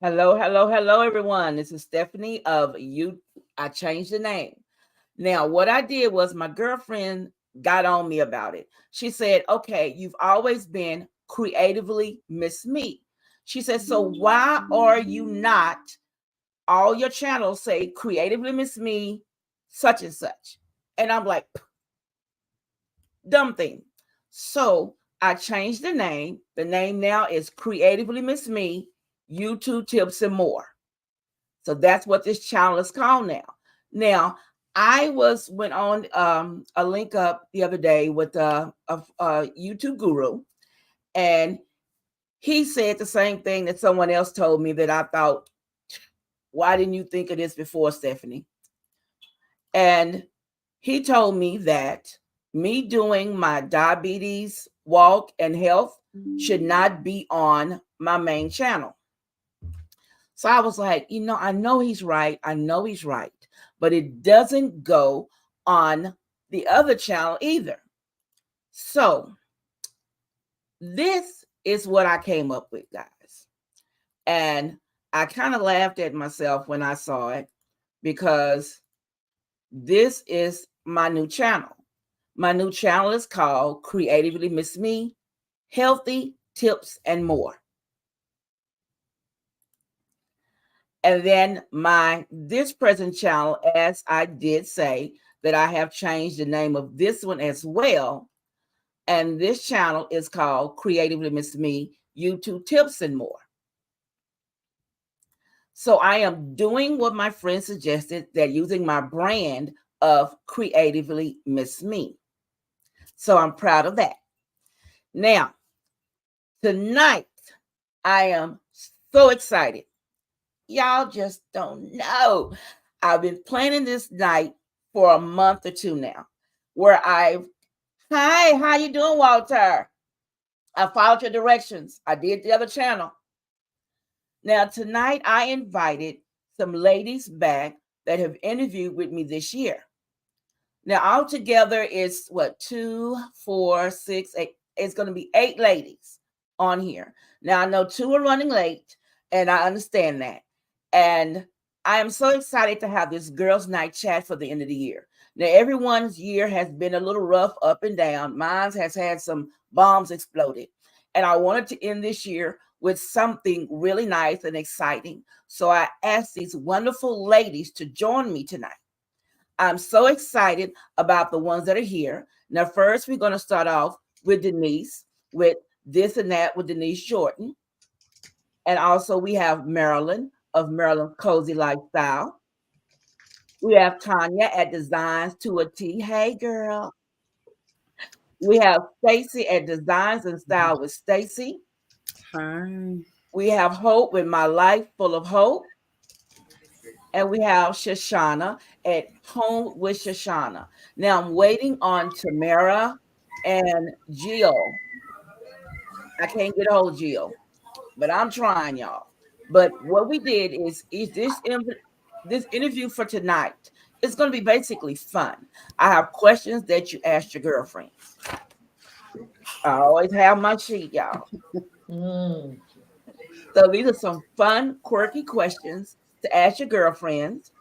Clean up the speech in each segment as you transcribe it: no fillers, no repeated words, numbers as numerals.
Hello, everyone. This is Stephanie of You. I changed the name. Now, what I did was my girlfriend got on me about it. She said, okay, you've always been creatively Miss Me. She said, so why are you not all your channels say creatively Miss Me, such and such? And I'm like, dumb thing. So I changed the name. The name now is Creatively Miss Me, YouTube Tips and More. So that's what this channel is called now. Now, I went on a link up the other day with a YouTube guru, and he said the same thing that someone else told me that I thought, why didn't you think of this before, Stephanie? And he told me that me doing my diabetes walk and health should not be on my main channel. So I was like, I know he's right. But it doesn't go on the other channel either. So this is what I came up with, guys. And I kind of laughed at myself when I saw it because this is my new channel. My new channel is called Creatively Miss Me, Healthy Tips and More. And then this present channel, as I did say, that I have changed the name of this one as well. And this channel is called Creatively Miss Me, YouTube Tips and More. So I am doing what my friend suggested, that using my brand of Creatively Miss Me. So I'm proud of that. Now, tonight, I am so excited. Y'all just don't know. I've been planning this night for a month or two now, where hi, how you doing, Walter? I followed your directions. I did the other channel. Now, tonight I invited some ladies back that have interviewed with me this year. Now, altogether, it's 2, 4, 6, 8. It's going to be 8 ladies on here. Now, I know 2 are running late, and I understand that. And I am so excited to have this girls' night chat for the end of the year. Now, everyone's year has been a little rough up and down. Mine has had some bombs exploded. And I wanted to end this year with something really nice and exciting. So I asked these wonderful ladies to join me tonight. I'm so excited about the ones that are here. Now, first, we're going to start off with Denise, with This and That with Denise Jordan. And also we have Marilyn of Marilyn Cozy Lifestyle. We have Tanya at Designs to a T. Hey, girl. We have Stacy at Designs and Style with Stacy. Hi. We have Hope with My Life Full of Hope. And we have Shushana at Home with Shushana. Now I'm waiting on Tamara and Jill. I can't get a hold of Jill, but I'm trying, y'all. But what we did is this interview for tonight. It's going to be basically fun. I have questions that you ask your girlfriends. I always have my sheet, y'all. So these are some fun, quirky questions to ask your girlfriends.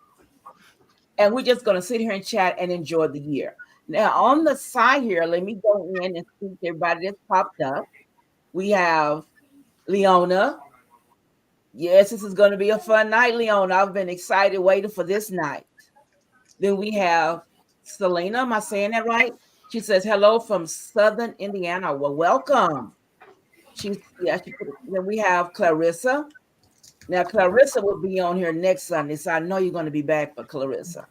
And we're just going to sit here and chat and enjoy the year. Now, on the side here, let me go in and see everybody that's popped up. We have Leona. Yes, this is going to be a fun night, Leona. I've been excited waiting for this night. Then we have Selena. Am I saying that right? She says, hello from Southern Indiana. Well, welcome. Then we have Clarissa. Now, Clarissa will be on here next Sunday, so I know you're going to be back for Clarissa.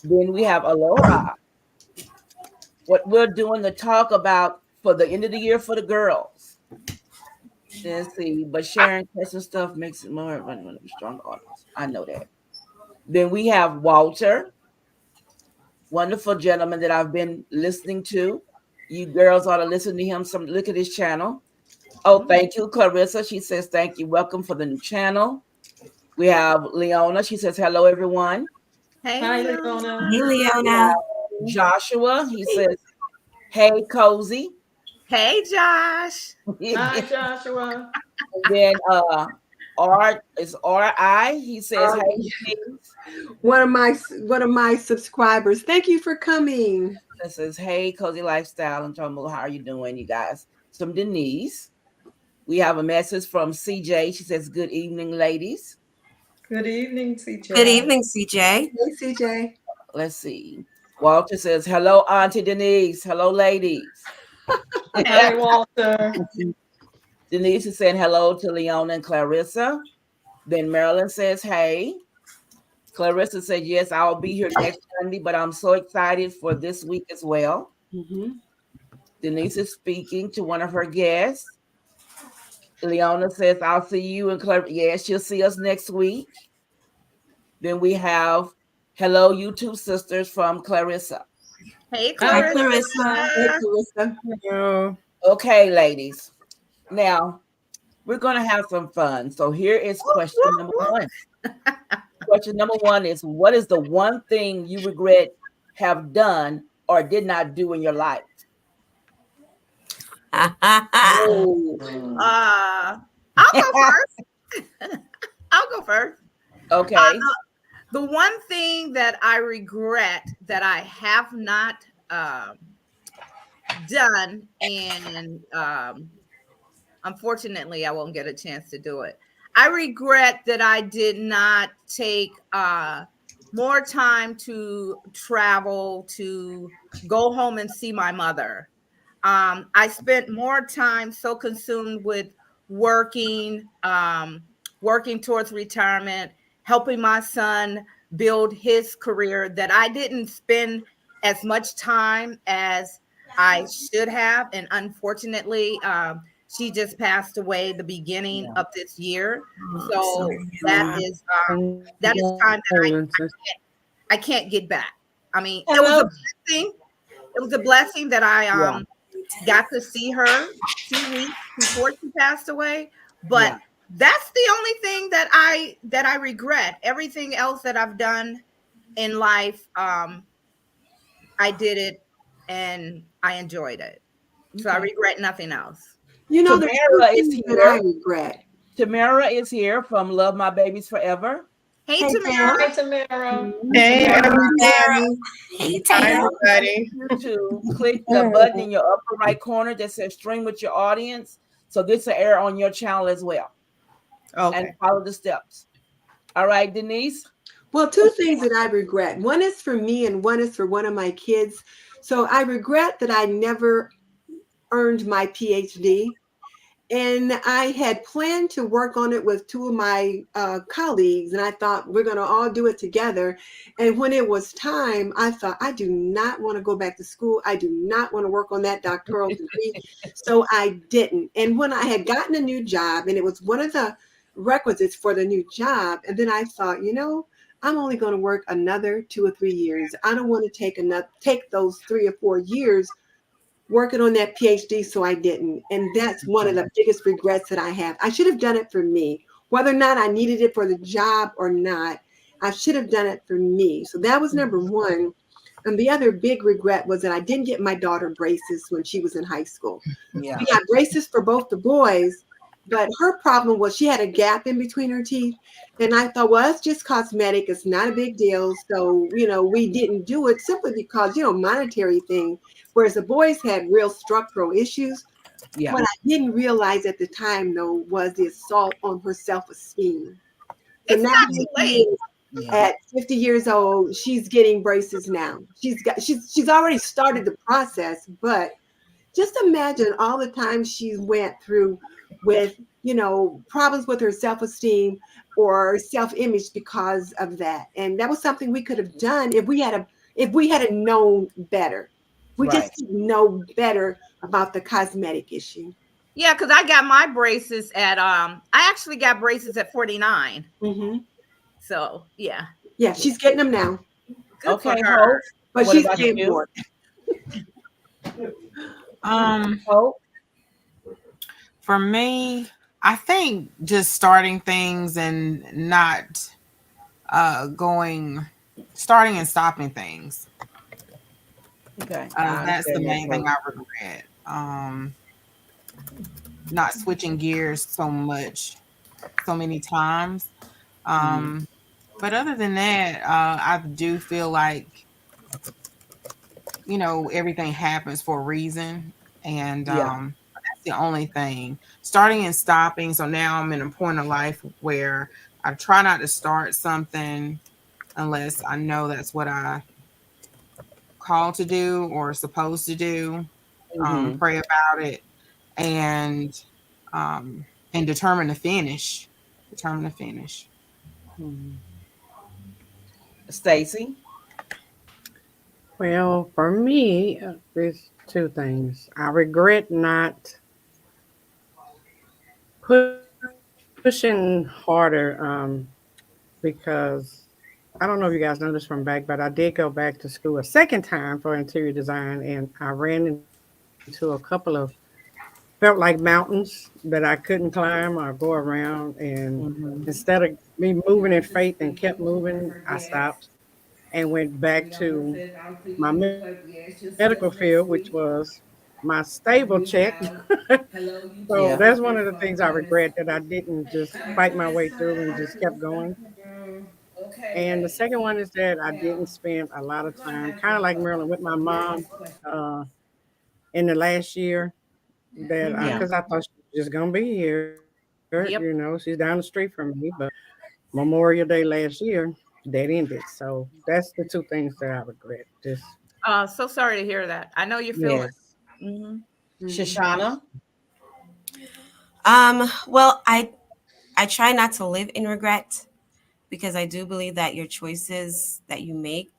Then we have Aloha. What we're doing the talk about for the end of the year for the girls. Let's see, but sharing personal stuff makes it more of a strong audience. I know that. Then we have Walter, wonderful gentleman that I've been listening to. You girls ought to listen to him. Look at his channel. Oh, thank you, Clarissa. She says, thank you. Welcome for the new channel. We have Leona. She says, hello, everyone. Hey, Hi, Leona. Hey, Leona. Joshua. He says, hey, Cozy. Hey, Josh. Hi, Joshua. Then R is RI. He says, Uh, hey, Denise. one of my subscribers. Thank you for coming. It says, hey, Cozy Lifestyle and Tumble. How are you doing, you guys? From Denise. We have a message from CJ. She says, good evening, ladies. Good evening, CJ. Good evening, CJ. Hey, CJ. Let's see. Walter says, hello, Auntie Denise. Hello, ladies. Hi, Walter. Denise is saying hello to Leona and Clarissa. Then Marilyn says, hey. Clarissa said, yes, I'll be here next Sunday, but I'm so excited for this week as well. Mm-hmm. Denise is speaking to one of her guests. Leona says, I'll see you and Clarissa. Yeah, she'll see us next week. Then we have hello, you two sisters from Clarissa. Hey, Hi, Clarissa. Hey, Clarissa. Hello. Okay, ladies. Now we're gonna have some fun. So here is question number one. Question number one is, what is the one thing you regret have done or did not do in your life? I'll go first. I'll go first. Okay. The one thing that I regret that I have not done, and unfortunately, I won't get a chance to do it. I regret that I did not take more time to travel, to go home and see my mother. I spent more time so consumed with working, working towards retirement, helping my son build his career, that I didn't spend as much time as I should have. And unfortunately, she just passed away the beginning of this year. So that is time that I can't get back. I mean, it was a blessing. It was a blessing that I got to see her 2 weeks before she passed away. But that's the only thing that I regret. Everything else that I've done in life, I did it and I enjoyed it. So I regret nothing else. You know, there's two Tamara is things that I here. regret. Tamara is here from Love My Babies Forever. Hey, Hey, Tamara. Hi, Tamara. Hey, Tamara. everybody. Hey, Hi, Tamara. everybody. To click the button in your upper right corner that says stream with your audience. So this will air on your channel as well. Okay. And follow the steps. All right, Denise. Well, two things that I regret. One is for me and one is for one of my kids. So I regret that I never earned my PhD. And I had planned to work on it with two of my colleagues, and I thought we're going to all do it together. And when it was time, I thought, I do not want to go back to school. I do not want to work on that doctoral degree. So I didn't. And when I had gotten a new job, and it was one of the requisites for the new job, and then I thought, I'm only going to work another 2 or 3 years. I don't want to take those 3 or 4 years working on that PhD, so I didn't. And that's one of the biggest regrets that I have. I should have done it for me. Whether or not I needed it for the job or not, I should have done it for me. So that was number one. And the other big regret was that I didn't get my daughter braces when she was in high school. Yeah. We got braces for both the boys, but her problem was she had a gap in between her teeth. And I thought, well, it's just cosmetic. It's not a big deal. So, we didn't do it simply because, monetary thing. Whereas the boys had real structural issues. Yeah. What I didn't realize at the time, though, was the assault on her self-esteem. So It's now not too late. at 50 years old, she's getting braces now. She's already started the process, but just imagine all the time she went through with, problems with her self-esteem or self-image because of that. And that was something we could have done if we had known better. We just didn't know better about the cosmetic issue. Yeah, because I got my braces at I actually got braces at 49. Mm-hmm. So yeah. Yeah, she's getting them now. Good Okay, for her. Hope. But What she's about paying you? for it. Hope. For me, I think just starting things and not starting and stopping things. Okay. That's the main thing I regret. Not switching gears so much so many times. Mhm. But other than that, I do feel like, everything happens for a reason. And Yeah. that's the only thing. Starting and stopping. So now I'm in a point of life where I try not to start something unless I know that's what I called to do or supposed to do. Mhm. Pray about it and determine to finish. Determine to finish. Mhm. Stacy? Well, for me, there's two things. I regret not pushing harder because I don't know if you guys know this from back, but I did go back to school a second time for interior design, and I ran into a couple of felt like mountains that I couldn't climb or go around. And Mhm. instead of me moving in faith and kept moving, I stopped and went back to my medical field, which was my stable check. So that's one Yeah. of the things I regret, that I didn't just fight my way through and just kept going. And the second one is that I didn't spend a lot of time, kind of like Marilyn, with my mom uh, in the last year. That Yeah. because I thought she was just gonna be here, she's down the Yep. street from me. But Memorial Day last year, that ended. So that's the two things that I regret. Just So sorry to hear that. I know you feel it. Yes. Hmm. Mhm. Shoshana? Well, I try not to live in regret because I do believe that your choices that you make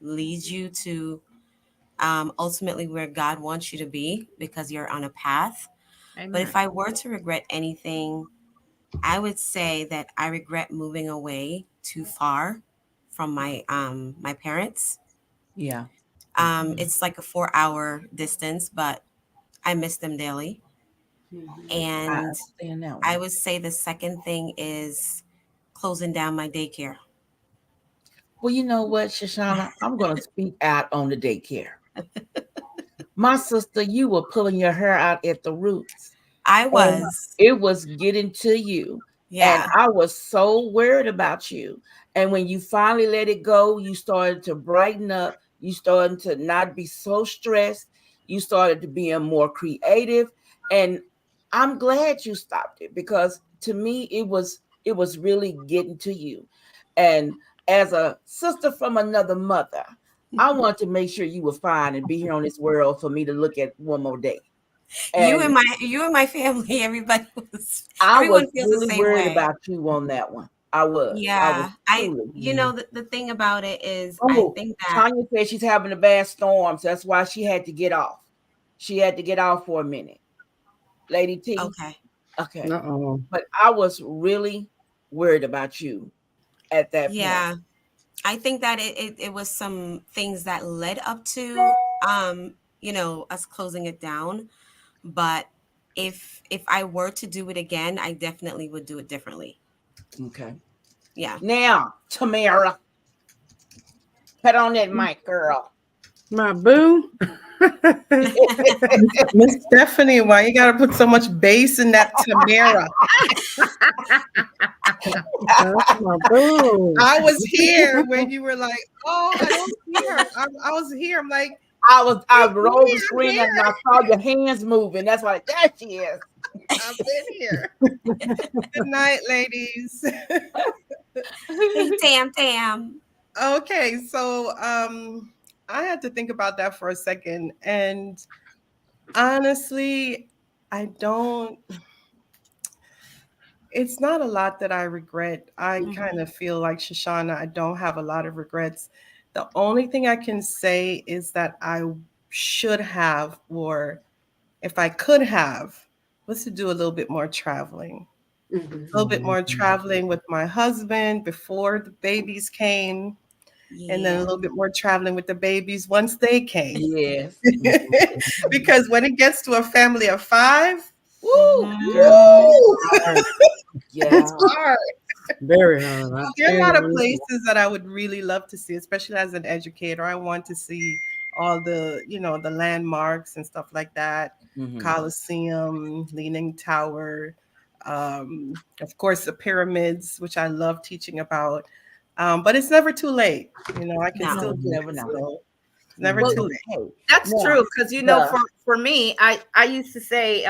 leads you to ultimately where God wants you to be because you're on a path. But if Amen. I were to regret anything, I would say that I regret moving away too far from my parents. Yeah. It's like a 4 hour distance, but I miss them daily. Mhm. I And understand that I one. would say the second thing is closing down my daycare. Well, you know what, Shoshana? I'm going to speak out on the daycare. My sister, you were pulling your hair out at the roots. I And was, it was getting to you. And yeah. I was so worried about you. And when you finally let it go, you started to brighten up. You started to not be so stressed. You started to be more creative. And I'm glad you stopped it because to me it was really getting to you. And as a sister from another mother, I want to make sure you were fine and be here on this world for me to look at one more day. And You and my family, everybody was, I was everyone feels the really same worried way. about you on that one. I was. I was Yeah. truly. The thing about it is, I Oh, think that, Tanya said she's having a bad storm, so that's why she had to get off. She had to get off for a minute. Lady T. okay. Okay. uh-oh. But I was really worried about you at that point. Yeah. I think that it was some things that led up to, us closing it down. But if I were to do it again, I definitely would do it differently. Okay. Yeah. Now, Tamara, put on that mic, girl. My boo. Miss Stephanie, why you gotta put so much bass in that Tamara? That's my boo. I was here when you were like, "Oh, I don't see her." I was here. I'm like, I "It's rolled the me. I'm screen up and here. I saw your hands moving. That's why there she is. I've been here." Good night, ladies. Hey, Tam. Okay, so I had to think about that for a second, and honestly, I don't. It's not a lot that I regret. I Hmm. kind of feel like Shoshana, I don't have a lot of regrets. The only thing I can say is that I should have, or if I could have, was to do a little bit more traveling. Mhm. A little bit more traveling with my husband before the babies came, and then a Yeah. little bit more traveling with the babies once they came. Yes. Because when it gets to a family of five, woo, Hmm. woo, Hard. it's Yeah. hard. Very hard. I There are a stand lot of on this one. places that I would really love to see, especially as an educator. I want to see all the, the landmarks and stuff like that. Mhm. Coliseum, Leaning Tower, Of course, the pyramids, which I love teaching about. But it's never too late. You know, I can No. still do Never it. know. So it's never Well, too late. Hey, That's now, true, because you know, the- for me, I used to say,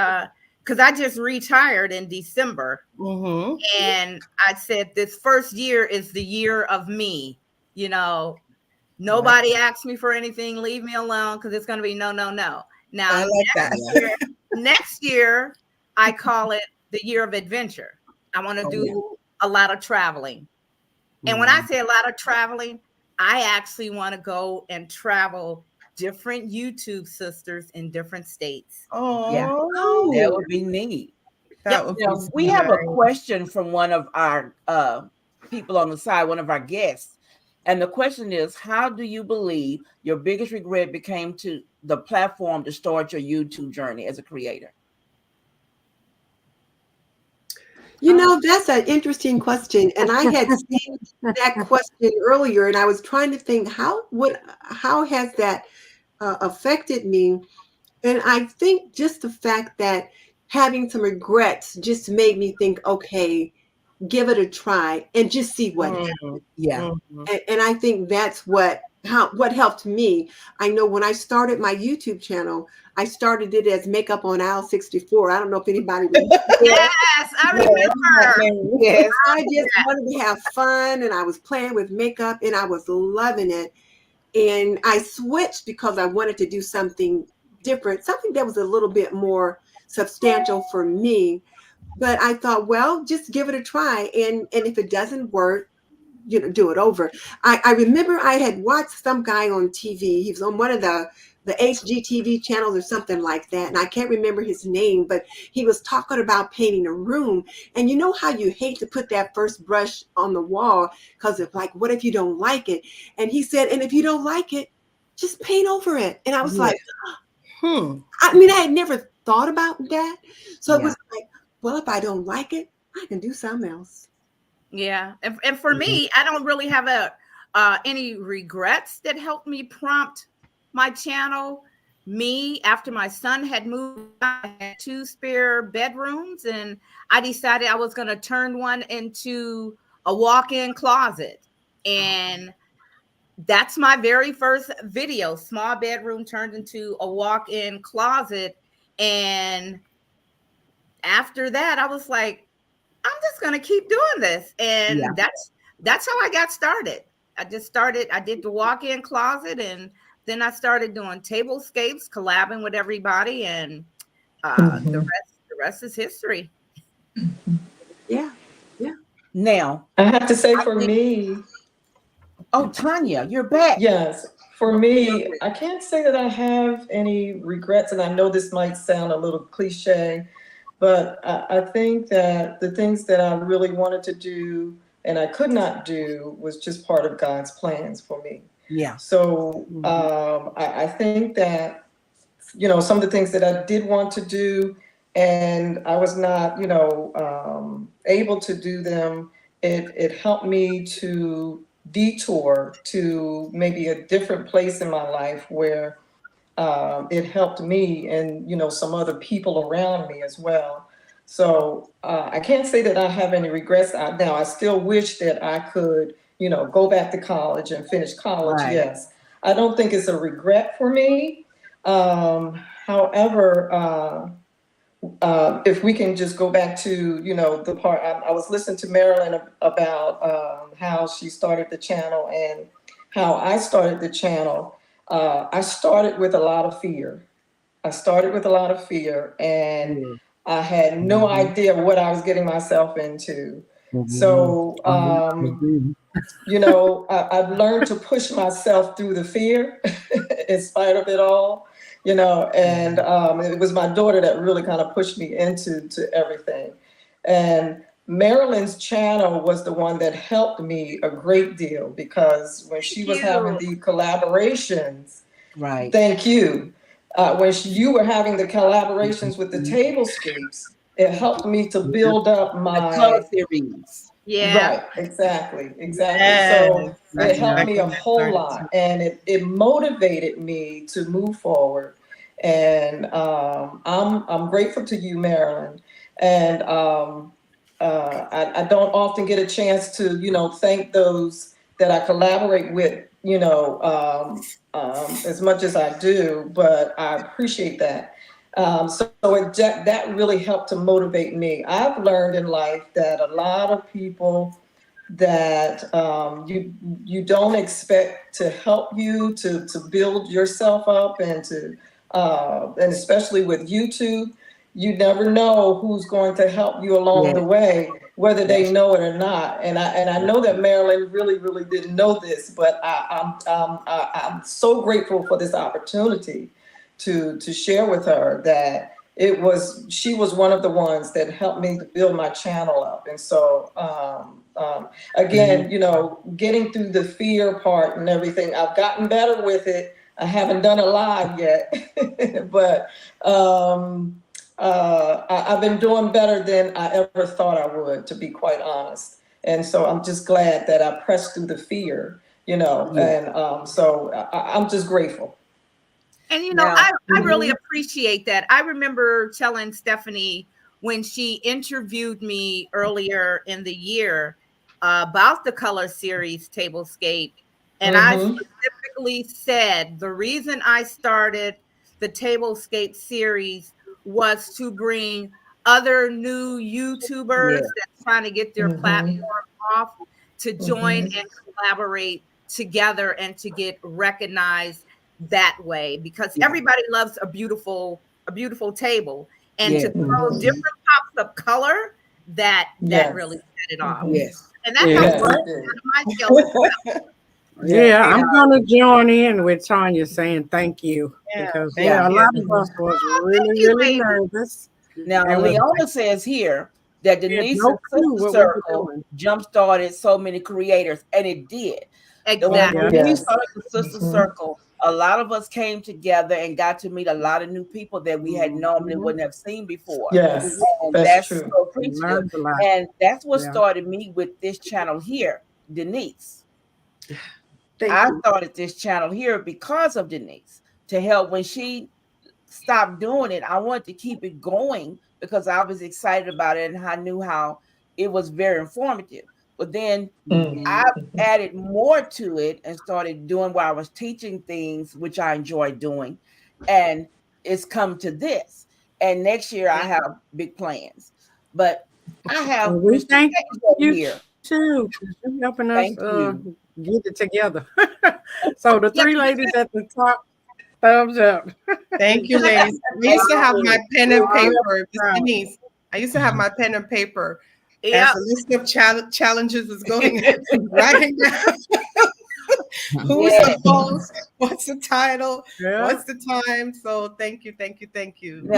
because I just retired in December, Mm-hmm. and I said this first year is the year of me. You know, nobody asks me for anything, leave me alone, because it's going to be no, no, no. Now I like that. next year, I call it the year of adventure. I want to Oh, do a lot of traveling. And when I say a lot of traveling, I actually want to go and travel different YouTube sisters in different states. yeah, Oh, that would be neat. that would be Now, we so have a nice. question from one of our people on the side, one of our guests. And the question is, how do you believe your biggest regret became to the platform to start your YouTube journey as a creator? You know, that's an interesting question. And I had seen that question earlier, and I was trying to think how has that affected me? And I think just the fact that having some regrets just made me think, okay, give it a try and just see what happens. Mhm. Yeah. Mhm. And I think that's what helped me. I know when I started my YouTube channel, I started it as Makeup on Aisle 64. I don't know if anybody remembers. Yes, I remember. Yes. I just wanted to have fun, and I was playing with makeup and I was loving it. And I switched because I wanted to do something different, something that was a little bit more substantial for me. But I thought, well, just give it a try. And if it doesn't work, do it over. I remember I had watched some guy on TV. He was on one of the HGTV channels or something like that. And I can't remember his name, but he was talking about painting a room. And you know how you hate to put that first brush on the wall because of like, what if you don't like it? And he said, and if you don't like it, just paint over it. And I was like, Hmm. I mean, I had never thought about that. So it Yeah. was like, well, if I don't like it, I can do something else. Yeah, and for me, I don't really have any regrets that helped me prompt my channel. Me, after my son had moved, I had 2 spare bedrooms, and I decided I was going to turn one into a walk-in closet. And that's my very first video. Small bedroom turned into a walk-in closet. And after that, I was like, I'm just going to keep doing this. And Yeah. that's how I got started. I did the walk-in closet, and then I started doing tablescapes, collabing with everybody, and the rest is history. Yeah. Yeah. Now, I have to say, I for think- me, oh, Tanya, you're back. yes, for me, I can't say that I have any regrets, and I know this might sound a little cliche, but I think that the things that I really wanted to do and I could not do was just part of God's plans for me. Yeah. So I think that, some of the things that I did want to do and I was not, able to do them, it helped me to detour to maybe a different place in my life where it helped me and, some other people around me as well. So I can't say that I have any regrets. Now, I still wish that I could, go back to college and finish college. Right. Yes. I don't think it's a regret for me. However, if we can just go back to, the part, I was listening to Marilyn about how she started the channel and how I started the channel. I started with a lot of fear. And I had no idea what I was getting myself into. So, I've learned to push myself through the fear in spite of it all, and it was my daughter that really kind of pushed me into everything. And Marilyn's channel was the one that helped me a great deal because when she was having the collaborations, Right. thank you. When you were having the collaborations with the tablescapes, it helped me to build up The my color series. Yeah. Right, exactly. Yes, So it that's helped me a exactly whole what I lot, and it motivated me to move forward. And I'm grateful to you, Marilyn. And I don't often get a chance to, thank those that I collaborate with, as much as I do, but I appreciate that. That really helped to motivate me. I've learned in life that a lot of people that you don't expect to help you to build yourself up and especially with YouTube, you never know who's going to help you along the way, whether they know it or not. And I know that Marilyn really didn't know this, but I'm so grateful for this opportunity to share with her that she was one of the ones that helped me to build my channel up. And so again, getting through the fear part and everything, I've gotten better with it. I haven't done a live yet, but I've been doing better than I ever thought I would, to be quite honest. And so I'm just glad that I pressed through the fear, and so I'm just grateful. And I really appreciate that. I remember telling Stephanie when she interviewed me earlier in the year about the color series Tablescape, and I specifically said the reason I started the Tablescape series was to bring other new YouTubers that's trying to get their platform off to join and collaborate together and to get recognized that way, because everybody loves a beautiful table, and to throw different pops of color that really set it off. And that helps my skills. I'm gonna join in with Tanya saying thank you, because a lot of us was really nervous. Now Leona says here that Denise's Sister Circle jump started so many creators, and it did. Exactly. When we started the Sister Circle, a lot of us came together and got to meet a lot of new people that we had normally wouldn't have seen before. Yes, and that's true. So appreciative. And that's what started me with this channel here, Denise. I started this channel here because of Denise, to help when she stopped doing it. I wanted to keep it going because I was excited about it and I knew how it was very informative. But then I added more to it and started doing where I was teaching things, which I enjoy doing. And it's come to this. And next year I have big plans. But I have we Mr. thank you here too. You're helping us get it together. So the three ladies at the top, thumbs up. Thank you, ladies. I used to have my pen and paper, Denise. I used to have my pen and paper as the list of challenges was going, writing down who's the host, what's the title, what's the time. So thank you. Now,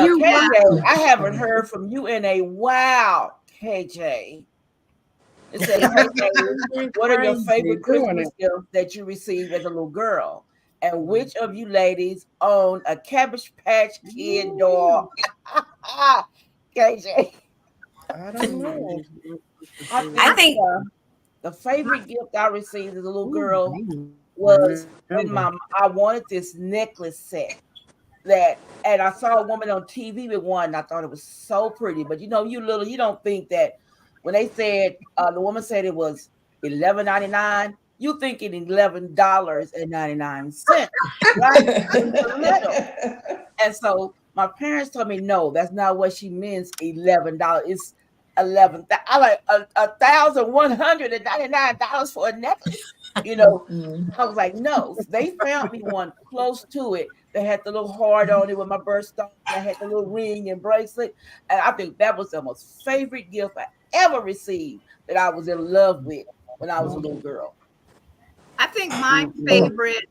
KJ, I haven't heard from you in a while, KJ. It said, KJ, what are your favorite Christmas gifts that you received as a little girl? And which of you ladies own a Cabbage Patch Kid doll? KJ. I don't know. I think the favorite gift I received as a little girl was when I wanted this necklace set and I saw a woman on TV with one, and I thought it was so pretty. But you don't think that when they said the woman said it was $11.99, you thinking $11.99, right? And so my parents told me, no, that's not what she means. $11. It's 11. I like $1,199 for a necklace. I was like, no. They found me one close to it that had the little heart on it with my birthstone. I had the little ring and bracelet, and I think that was the most favorite gift I ever received that I was in love with when I was a little girl. I think my favorite.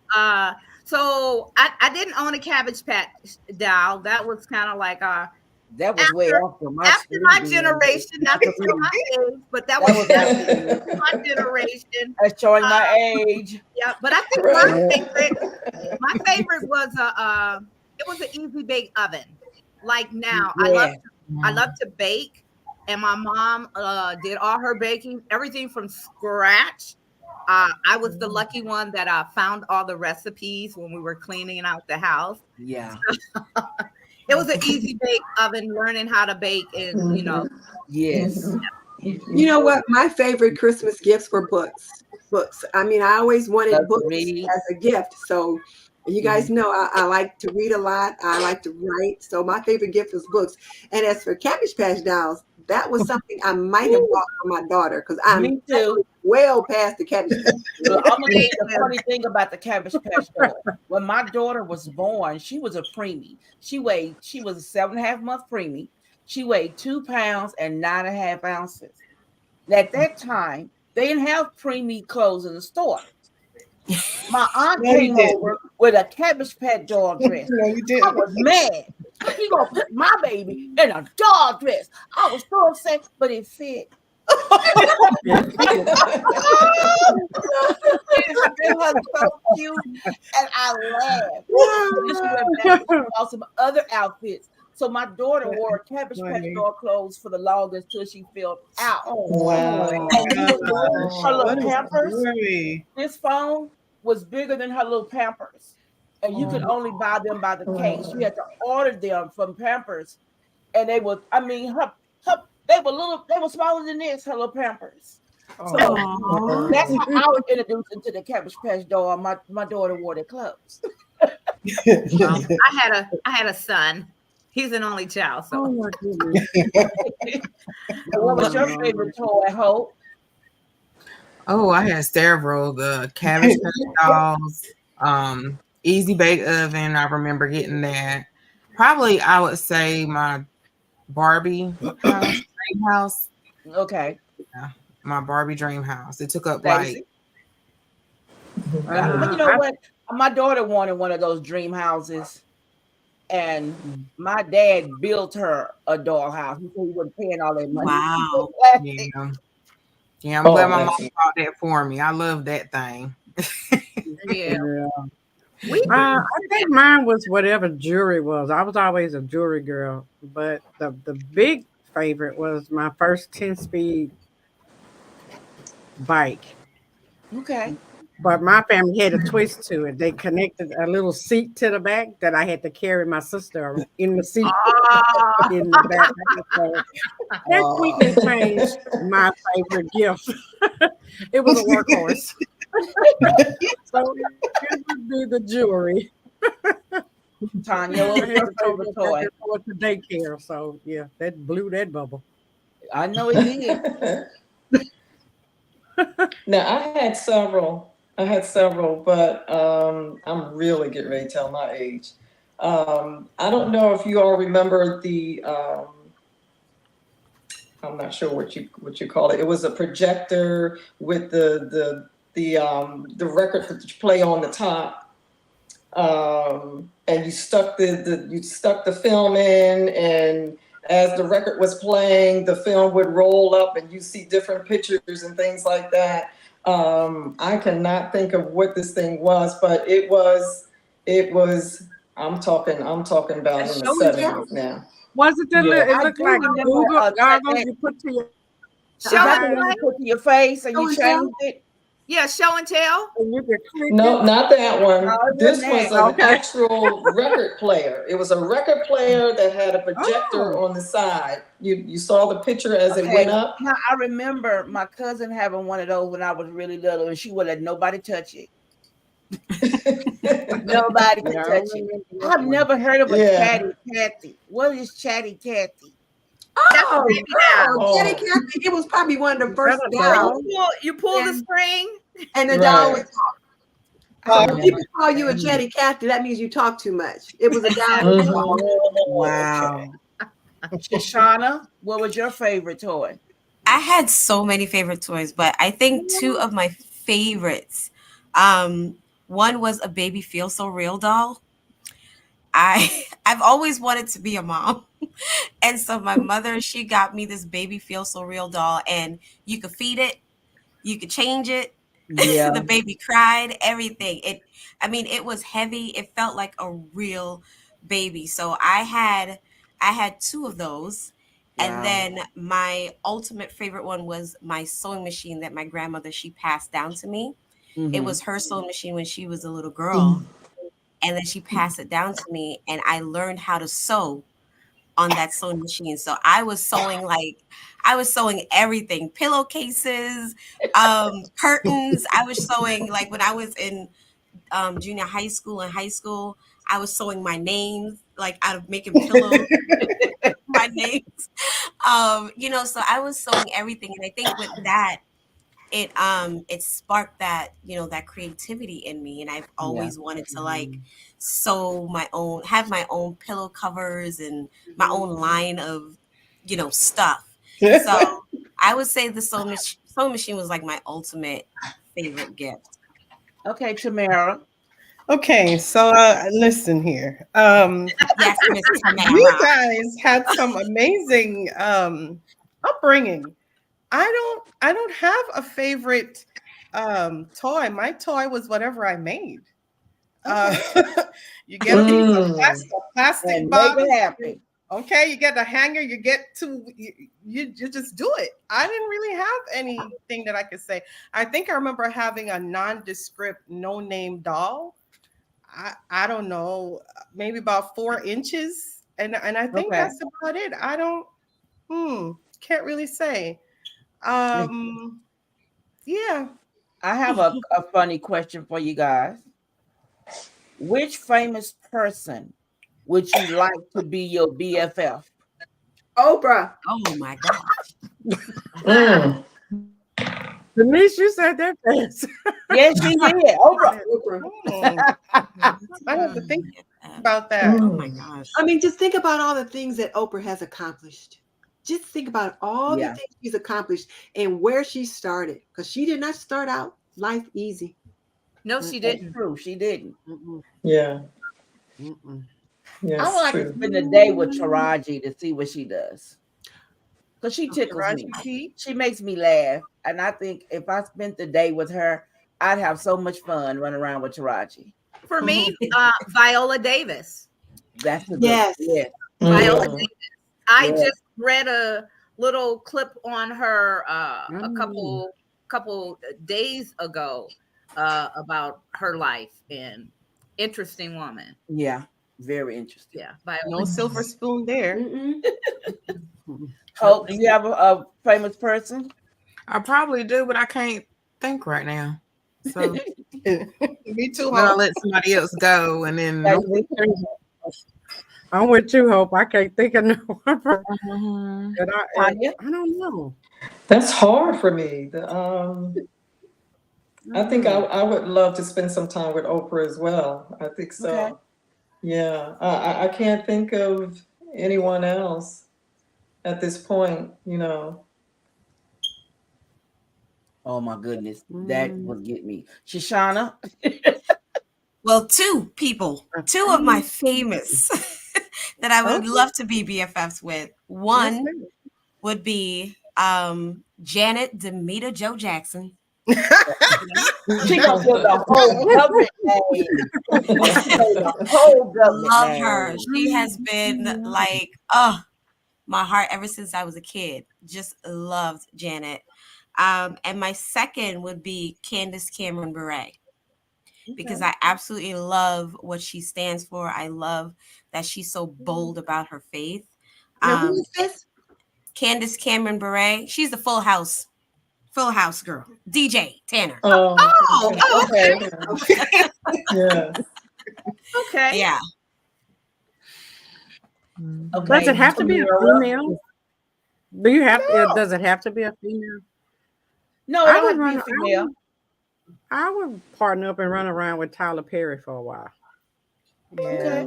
So I didn't own a Cabbage Patch doll. That was kind of like that was way after my generation, not to show my age, but that was my generation. That's showing my age. Yeah, but I think my favorite was it was an easy bake oven. Like now, I love to bake, and my mom did all her baking, everything from scratch. I was the lucky one that found all the recipes when we were cleaning out the house. Yeah. It was an easy bake oven, learning how to bake, and Yes. You know what? My favorite Christmas gifts were books. Books. I mean, I always wanted books Agreed. as a gift. So you guys know I like to read a lot. I like to write. So my favorite gift was books. And as for Cabbage Patch dolls, that was something I might have bought for my daughter because I'm Me too. well past the Cabbage Patch. Well, I'm gonna tell you the funny thing about the Cabbage Patch doll. When my daughter was born, she was a preemie. She was a 7.5 month preemie. She weighed 2 pounds and 9.5 ounces. At that time, they didn't have preemie clothes in the store. My aunt No, you came didn't. over with a Cabbage Patch doll dress. No, you I didn't. was mad. How you gonna put my baby in a doll dress? I was so upset, but it fit. It was so cute, and I laughed. Then she went back and bought some other outfits. So my daughter wore Cabbage Patch doll clothes for the longest till she filled out. Wow. And you know what? Her What little a Pampers. story. This phone was bigger than her little Pampers, and you could only buy them by the case. You had to order them from Pampers, and they were. I mean, they were little. They were smaller than this. Her little Pampers. So that's how I was introduced into the Cabbage Patch doll. My daughter wore their clothes. I had a son. He's an only child. So Oh my goodness. What was your favorite toy, Hope? Oh, I had several. The Cabbage Patch dolls, Easy Bake Oven. I remember getting that. Probably, I would say my Barbie house, dream house. Okay. Yeah, my Barbie dream house. It took up Stacy? But you know what? My daughter wanted one of those dream houses, and my dad built her a doll house. He said he wasn't paying all that money. Wow. Yeah, I'm glad my mom bought that for me. I love that thing. yeah. I think mine was whatever jewelry was. I was always a jewelry girl, but the big favorite was my first 10-speed bike. Okay. But my family had a twist to it. They connected a little seat to the back that I had to carry my sister in the seat in the back. So that quickly changed my favorite gift. It was a workhorse. So it would be the jewelry. Tanya, what was your favorite toy? For the daycare. So yeah, that blew that bubble. I know it did. Now I had several, but I'm really getting ready to tell my age. I don't know if you all remember the I'm not sure what you call it. It was a projector with the record that you play on the top, and you stuck the film in, and as the record was playing, the film would roll up, and you see different pictures and things like that. I cannot think of what this thing was, but it was. I'm talking about in the 70s now. Was it the Yeah, it I looked do like remember, Google goggles you put to your Is that the one you put to your face and you changed it? Yeah, show and tell. and you could click No, it? not that one. No, it This wasn't was that. an Okay. actual record player. It was a record player that had a projector Oh. on the side. You saw the picture as it Okay. went up. Now, I remember my cousin having one of those when I was really little, and she would let nobody touch it. Nobody could Yeah, I touch it. remember that I've one. never heard of a Yeah. chatty Cathy. What is chatty Cathy? Oh, baby wow. Jenny Cathy, it was probably one of the first Is that a dolls. doll? You pull the And- string. And the doll Right. would talk. So when people call you a Jenny Cathy, that means you talk too much. It was a doll. that Mhm. talked. Wow. Shushana, what was your favorite toy? I had so many favorite toys, but I think two of my favorites. One was a baby Feel So Real doll. I've always wanted to be a mom. And so my mother, she got me this baby Feel So Real doll, and you could feed it, you could change it. Yeah. The baby cried, everything. It was heavy. It felt like a real baby. So I had two of those. And Wow. then my ultimate favorite one was my sewing machine that my grandmother, she passed down to me. It Mhm. was her sewing machine when she was a little girl. and then she passed it down to me, and I learned how to sew on that sewing machine. So I was sewing everything, pillowcases, curtains. I was sewing like when I was in junior high school and high school, I was sewing my names, like out of making pillows, my names. So I was sewing everything. And I think with that, it sparked that, that creativity in me. And I've always wanted to like have my own pillow covers and my own line of, stuff. So I would say the sewing machine was like my ultimate favorite gift. Okay, Tamara. Okay, so listen here. Yes, Miss Tamara. You guys had some amazing upbringing. I don't have a favorite toy. My toy was whatever I made. You get a piece of plastic And make bottle. it happen. Okay, you get a hanger. You just do it. I didn't really have anything that I could say. I think I remember having a nondescript, no-name doll. I don't know, maybe about 4 inches, and I think that's about it. I don't can't really say. Yeah. I have a funny question for you guys. Which famous person would you like to be your BFF? Oprah. Oh my gosh. Denise, you said that fast. Yes, she did. Oprah. I have to think about that. Oh my gosh. I mean, just think about all the things that Oprah has accomplished. Just think about all the things she's accomplished and where she started, because she did not start out life easy. No, she didn't. True, she didn't. Yeah. I would like to spend a day with Taraji to see what she does. Because she tickles me. She makes me laugh. And I think if I spent the day with her, I'd have so much fun running around with Taraji. For me, Viola Davis. That's a yes. Viola Davis. I just read a little clip on her a couple days ago about her life, and interesting woman. Yeah, very interesting. Yeah, Viola. No silver spoon there. Hope, do you have a famous person? I probably do, but I can't think right now. So me too. I'll let somebody else go, and then I'm with you, Hope. I can't think of no one. I don't know. That's hard for me. I think I would love to spend some time with Oprah as well. I think so. Okay. Yeah, I can't think of anyone else at this point, Oh my goodness, that would get me. Shushana? Well, two of my famous that I would love to be BFFs with. One would be Janet Demita Joe Jackson. She gonna say the whole government name. The whole government Love name. her. She has been like, my heart ever since I was a kid. Just loved Janet. And my second would be Candace Cameron Bure, because I absolutely love what she stands for. I love that she's so bold about her faith. Now, who is this? Candace Cameron Bure. She's the Full House girl. DJ Tanner. Okay. Yeah. Okay. Yeah. Okay. Does it have to be a female? Do you have? Does it have to be a female? No, it don't have to be a female. I would partner up and run around with Tyler Perry for a while. Okay.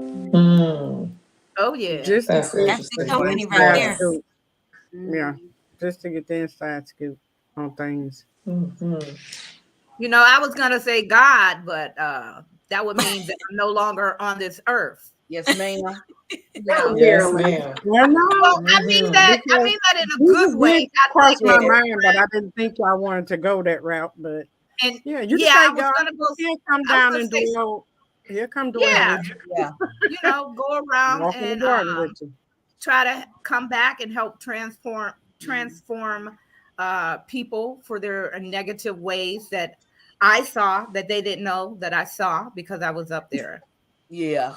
Oh yeah. Just That's That's the company right there. Yeah, just to get the inside scoop on things. You know, I was gonna say God, but that would mean that I'm no longer on this earth. Yes, ma'am. Yes, ma'am. Well, no. Well, I mean that in a good way. Crossed my mind, but I didn't think I wanted to go that route. But And yeah, you I can say was God. gonna go. He'll come down and do. He'll come do Yeah. it. Yeah. You know, go around Walk in the and garden with you. try to come back and help transform people for their negative ways that I saw that they didn't know that I saw because I was up there. Yeah,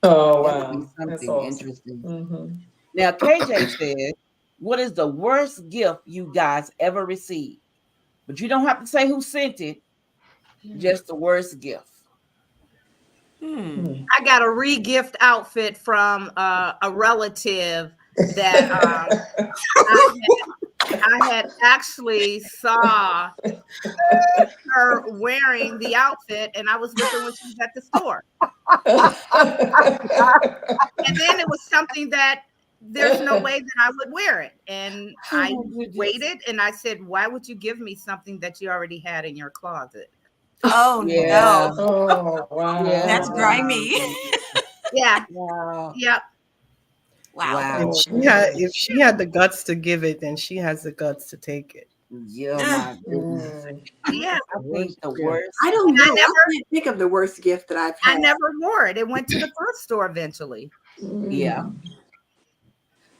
Oh, that would be wow. That's something awesome. interesting. Mm-hmm. Now, KJ says, what is the worst gift you guys ever received? But you don't have to say who sent it, just the worst gift. I got a re-gift outfit from a relative that I had actually saw her wearing the outfit, and I was with her when she was at the store. And then it was something that there's no way that I would wear it. And I waited and I said, why would you give me something that you already had in your closet? Oh Yeah. no, Oh, wow. Yeah. that's grimy. Yeah. Wow. Yep. Wow. Wow. If she had the guts to give it, then she has the guts to take it. Yeah, my goodness. Yeah. I think the worst. I don't know. I I can't think of the worst gift that I've I had. never wore it. It went to the thrift store eventually. Yeah.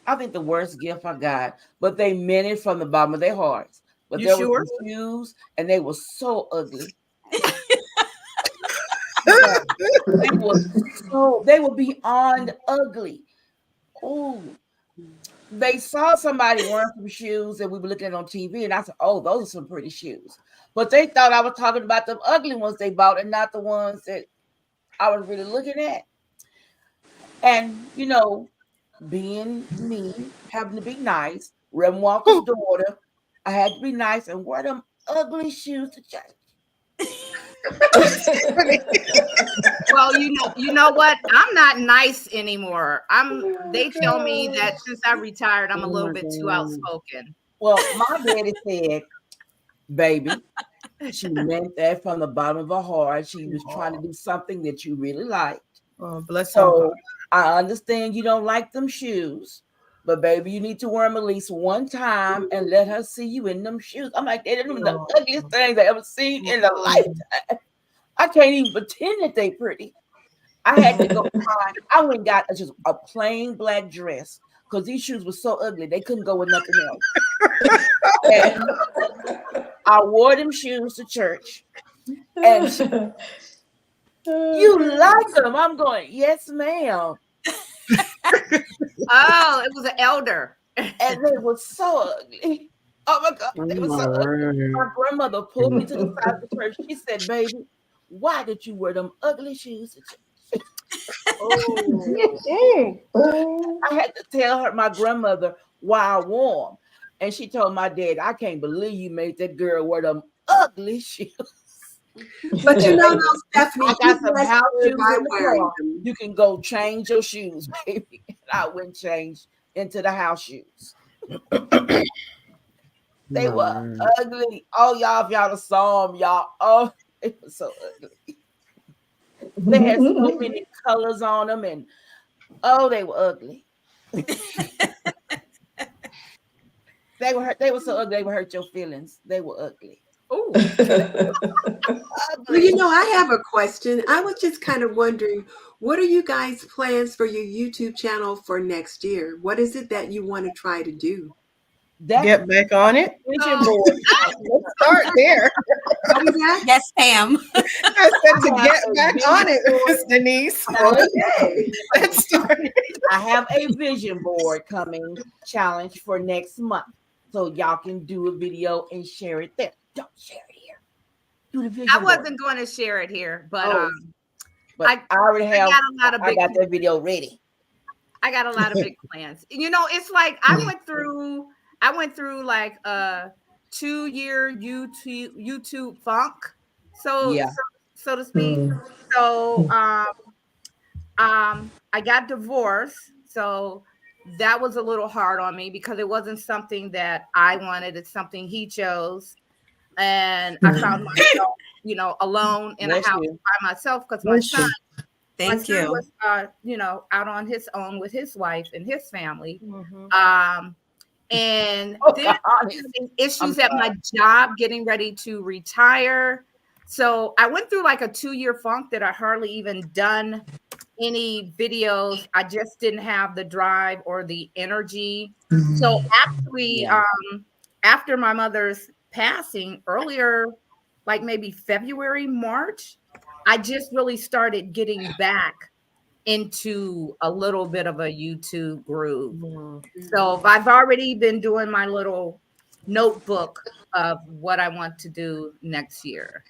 I think the worst gift I got, but they meant it from the bottom of their hearts. But You there sure? were some shoes, and they were so ugly. They were beyond ugly. Oh, they saw somebody wearing some shoes that we were looking at on TV, and I said, "Oh, those are some pretty shoes." But they thought I was talking about the ugly ones they bought, and not the ones that I was really looking at. And you know, being me, having to be nice, Reverend Walker's daughter, I had to be nice and wear them ugly shoes to church. Well, you know what? I'm not nice anymore. They tell me that since I retired, I'm a little bit too outspoken. Well, my daddy said, baby, she meant that from the bottom of her heart. She was trying to do something that you really liked. Oh, bless her. So I understand you don't like them shoes, but baby, you need to wear them at least one time and let her see you in them shoes. I'm like, they're the ugliest things I ever seen in a lifetime. I can't even pretend that they pretty. I had to go find. I went and got just a plain black dress because these shoes were so ugly they couldn't go with nothing else. And I wore them shoes to church, and she, you like them? I'm going, yes, ma'am. Oh, it was an elder. And they were so ugly. Oh my God, they were so ugly. My grandmother pulled me to the side of the church. She said, baby, why did you wear them ugly shoes to church? I had to tell her, my grandmother, why I wore them. And she told my dad, I can't believe you made that girl wear them ugly shoes. But you know, those Stephanie, I got some house shoes in the wearing car. them. You can go change your shoes, baby. And I went change into the house shoes. They were ugly. Oh, y'all, if y'all saw them, y'all. Oh, it was so ugly. They had so many colors on them, and oh, they were ugly. They were so ugly. They would hurt your feelings. They were ugly. Oh, Well, you know, I have a question. I was just kind of wondering, what are you guys' plans for your YouTube channel for next year? What is it that you want to try to do? Get back on it. Vision board. Let's start there. What was that? Yes, Pam. I said to get back on it, Miss Denise. Okay. Let's start. I have a vision board coming challenge for next month. So y'all can do a video and share it there. Don't share it here. Do the vision I board. wasn't going to share it here, but But I already have. got a lot of I big got that video ready. I got a lot of big plans. You know, it's like I went through like a 2-year YouTube funk, so to speak. So I got divorced, so that was a little hard on me because it wasn't something that I wanted. It's something he chose, and I found myself, you know, alone in a house by myself because my son. Thank you. Was, you know, out on his own with his wife and his family. And then issues at my job, getting ready to retire. So I went through like a 2-year funk that I hardly even done any videos. I just didn't have the drive or the energy. So actually, after my mother's passing earlier, like maybe February, March, I just really started getting back into a little bit of a YouTube groove. So I've already been doing my little notebook of what I want to do next year.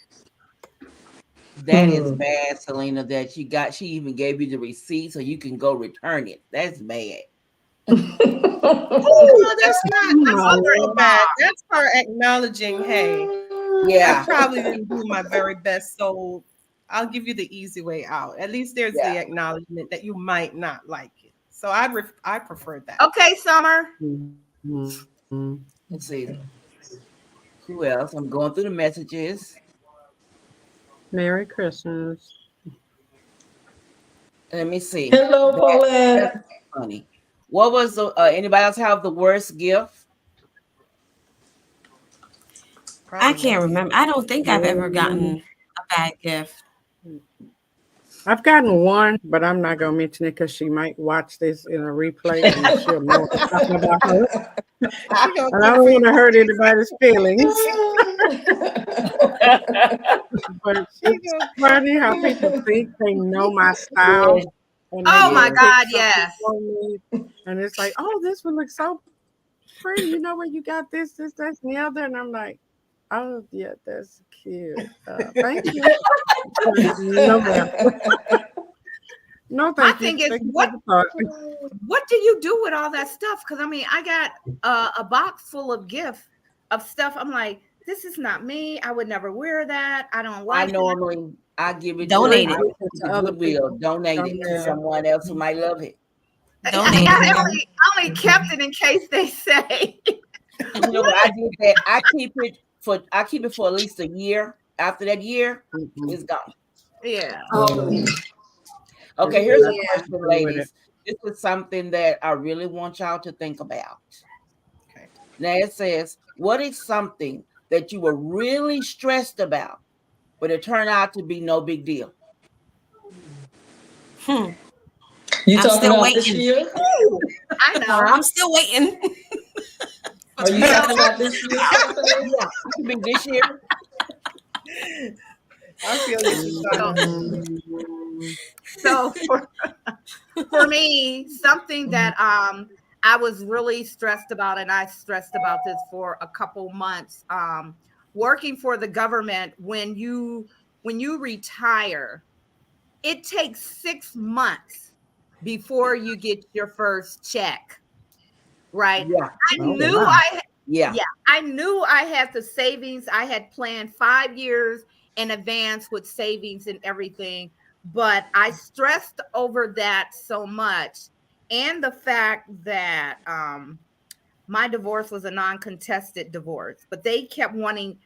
That is bad, Selena, that she even gave you the receipt so you can go return it. That's bad. Oh, that's not my mother-in-law. That's her acknowledging, hey, Yeah. I probably didn't do my very best, so I'll give you the easy way out. At least there's the acknowledgement that you might not like it. So I preferred that. Okay, Summer. Let's see. Who else? I'm going through the messages. Merry Christmas. Let me see. Hello, Paulette. That's funny. What was the anybody else have the worst gift? I can't remember. I don't think I've ever gotten a bad gift. I've gotten one, but I'm not gonna mention it because she might watch this in a replay and she'll know what I'm talking about her. And I don't want to hurt anybody's feelings. But it's funny how people think they know my style. And Oh my God, yes. And it's like, oh, this one looks so pretty. You know where you got this, and the other. And I'm like, oh, yeah, that's cute. Thank you. No, My thank thing you. is, what do you do with all that stuff? Because I mean, I got a box full of gifts of stuff. I'm like, this is not me. I would never wear that. I don't like it. I give it Donate to other Goodwill. Donate it to someone else who might love it. Donate I only kept it in case they say. You know what I did that? I keep it for at least a year. After that year, it's gone. Yeah. Okay, here's a question, ladies. This is something that I really want y'all to think about. Okay. Now it says, what is something that you were really stressed about, but it turned out to be no big deal? You I'm talking still about waiting. this year? I know. I'm still waiting. Are you talking about this year? Yeah, it could be this year. I feel you. So for me, something that I was really stressed about, and I stressed about this for a couple months. Working for the government, when you retire, it takes 6 months before you get your first check. Right? Yeah. I knew I had the savings. I had planned 5 years in advance with savings and everything, but I stressed over that so much, and the fact that my divorce was a non-contested divorce, but they kept wanting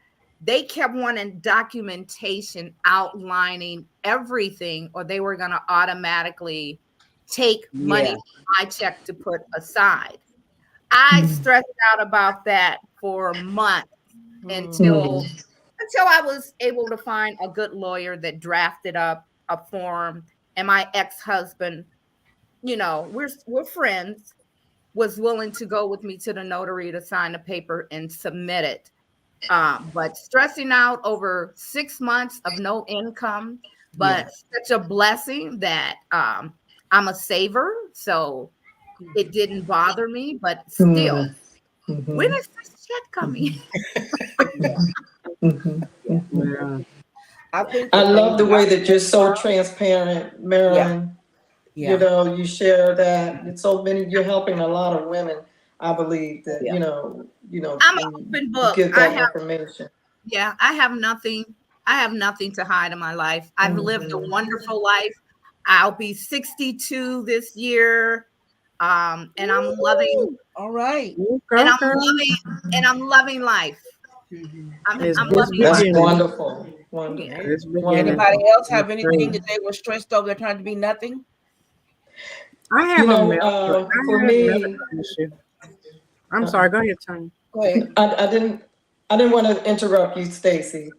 documentation outlining everything, or they were going to automatically take money from my check to put aside. I stressed out about that for months until I was able to find a good lawyer that drafted up a form, and my ex-husband, you know, we're friends, was willing to go with me to the notary to sign the paper and submit it. But stressing out over 6 months of no income, but such a blessing that I'm a saver, so it didn't bother me. But still, when is this check coming? I love the way that you're so transparent, Marilyn. You know, you share that. It's so many. You're helping a lot of women. I believe that you know. I'm an open book. Give that information. Yeah, I have nothing to hide in my life. I've lived a wonderful life. I'll be 62 this year. And I'm loving. All right. And I'm loving life. I'm loving That's life. wonderful. Anybody else have anything that they were stressed over that turned to be nothing? I have for me. I'm sorry. Go ahead, Tony. Go ahead. I didn't want to interrupt you, Stacy.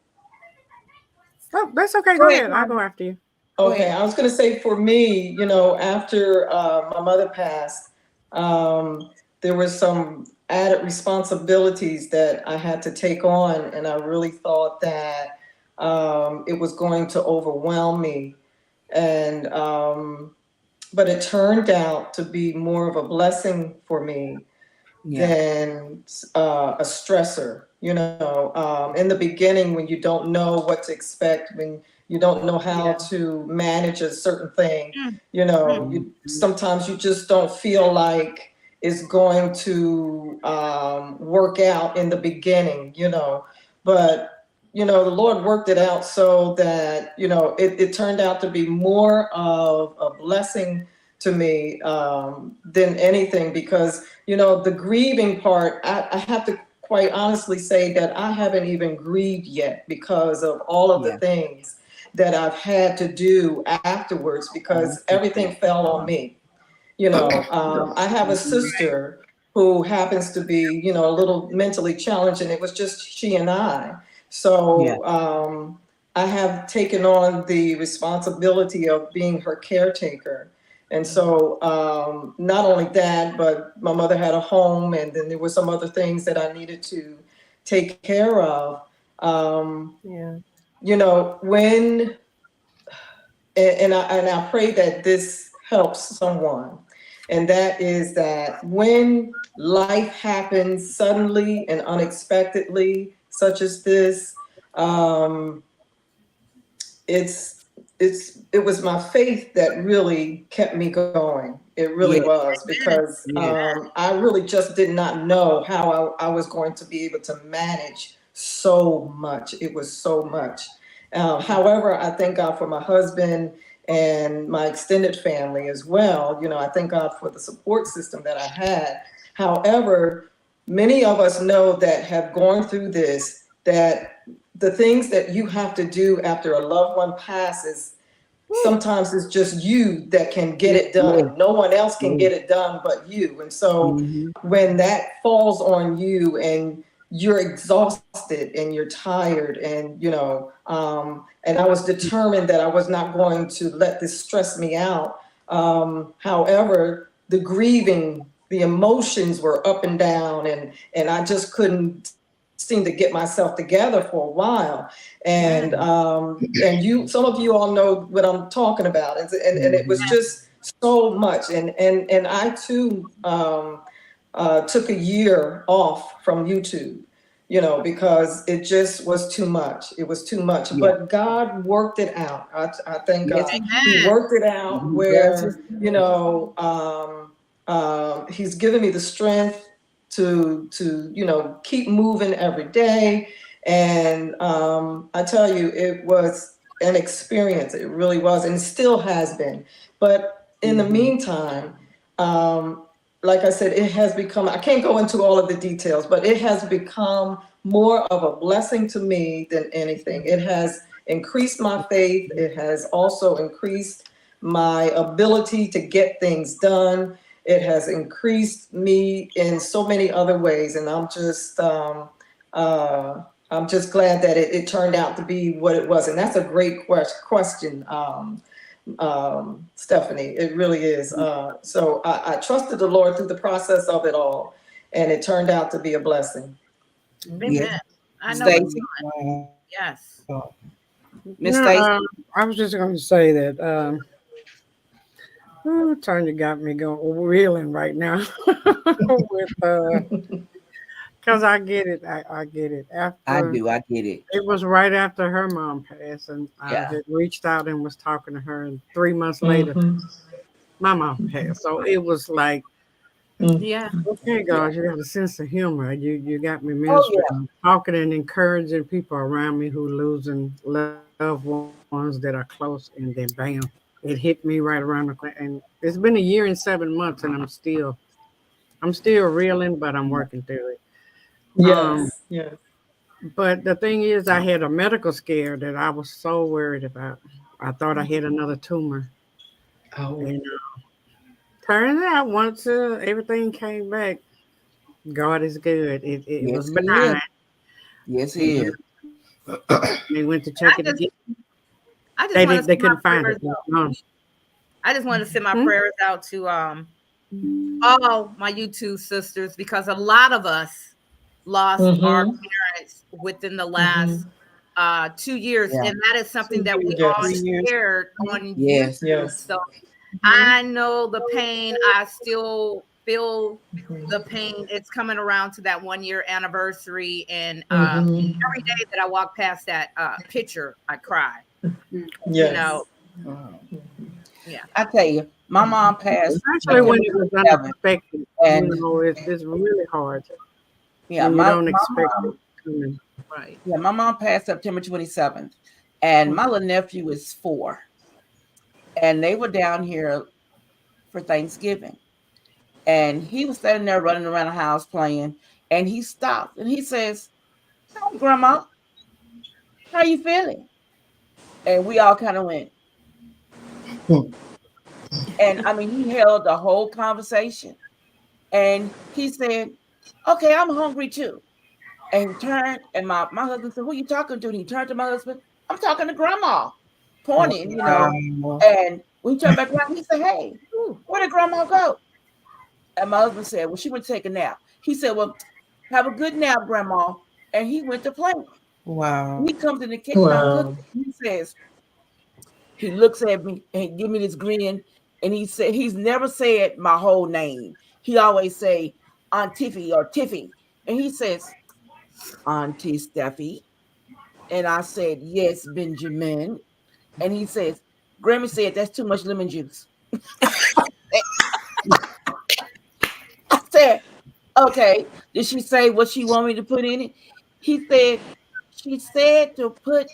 Oh, that's okay. Go ahead. I'll go after you. Okay, I was going to say for me, you know, after my mother passed, there were some added responsibilities that I had to take on, and I really thought that it was going to overwhelm me. And, but it turned out to be more of a blessing for me Yeah. than a stressor. You know, in the beginning, when you don't know what to expect, when you don't know how Yeah. to manage a certain thing, Mm, you know, mm. sometimes you just don't feel like it's going to work out in the beginning, you know. But, you know, the Lord worked it out so that, you know, it turned out to be more of a blessing to me than anything, because you know, the grieving part, I have to quite honestly say that I haven't even grieved yet because of all of the Yeah. things that I've had to do afterwards, because everything fell on me. You know, I have a sister who happens to be, you know, a little mentally challenged, and it was just she and I. Yeah. So I have taken on the responsibility of being her caretaker. And so not only that, but my mother had a home, and then there were some other things that I needed to take care of. Um, Yeah. you know, when and I pray that this helps someone. And that is that when life happens suddenly and unexpectedly, such as this, um, it was my faith that really kept me going. It really Yeah. was, because Yeah. I really just did not know how I was going to be able to manage so much. It was so much. However, I thank God for my husband and my extended family as well. You know, I thank God for the support system that I had. However, many of us know that have gone through this, that the things that you have to do after a loved one passes, sometimes it's just you that can get it Yeah. done. No one else can Yeah. get it done but you. And so Mhm. when that falls on you and you're exhausted and you're tired, and you know, and I was determined that I was not going to let this stress me out. However, the grieving, the emotions were up and down, and I just couldn't seem to get myself together for a while. And you, some of you all know what I'm talking about, and it was just so much. And I too took a year off from YouTube, you know, because it just was too much. It was too much. Yeah. But God worked it out. I thank Yes. God. He Amen. worked it out He does his where, you know, He's given me the strength to you know, keep moving every day. And I tell you, it was an experience. It really was, and it still has been. But in the meantime, like I said, it has become, I can't go into all of the details, but it has become more of a blessing to me than anything. It has increased my faith. It has also increased my ability to get things done. It has increased me in so many other ways. And I'm just glad that it turned out to be what it was. And that's a great question, Stephanie. It really is. So I trusted the Lord through the process of it all, and it turned out to be a blessing. Yes. Amen. I know it's Stacy, yes. Miss No, Stacy. I was just going to say that Tanya got me going reeling right now with because I get it. I get it. I After do. I get it. it was right after her mom passed, and I Yeah. had reached out and was talking to her, and 3 months later, Mhm. my mom passed. So it was like, Yeah. okay, Yeah. God, you got a sense of humor. You got me Oh yeah. ministering, talking and encouraging people around me who losing loved ones that are close, and then bam, it hit me right around the corner. And it's been a year and 7 months, and I'm still reeling, but I'm Yeah. working through it. Um, Yes, yes. but the thing is, I had a medical scare that I was so worried about. I thought I had another tumor, Oh. and turns out once everything came back, God is good. It was Yes, he is. benign, Yes, he and is. they went to I check it just again. I just They want to didn't. They send my couldn't find it. prayers It was out. gone. I just want to send my Hmm? prayers out to all my YouTube sisters, because a lot of us lost our Mm-hmm. parents within the last Mm-hmm. 2 years, Yeah. and that is something that we Yes. all 3 years. shared on Yes. YouTube. Yes. So I know the pain. I still feel the pain. It's coming around to that 1 year anniversary, and every day that I walk past that picture, I cry. You Yes. know, Mhm. yeah. I tell you, my mom passed Especially when September it was 27th, unexpected. and It's really hard yeah, when you don't my expect mom, it coming. Right. yeah, my mom passed September 27th, and my little nephew is 4, and they were down here for Thanksgiving, and he was standing there running around the house playing, and he stopped and he says, "Hi, Grandma, how you feeling?" And we all kind of went, and I mean, he held the whole conversation, and he said, "Okay, I'm hungry too." And he turned, and my husband said, "Who you talking to?" And he turned to my husband, "I'm talking to Grandma," pointing, Wow. And when he turned back around, he said, "Hey, where did Grandma go?" And my husband said, "Well, she went to take a nap." He said, "Well, have a good nap, Grandma." And he went to play. Wow. He comes in the kitchen, I'm cooking. He says, he looks at me and he give me this grin. And he said, he's never said my whole name. He always say Aunt Tiffy or Tiffy. And he says, "Auntie Steffi." And I said, "Yes, Benjamin." And he says, "Grammy said that's too much lemon juice." I said, "Okay." Did she say what she want me to put in it? He said, "She said to put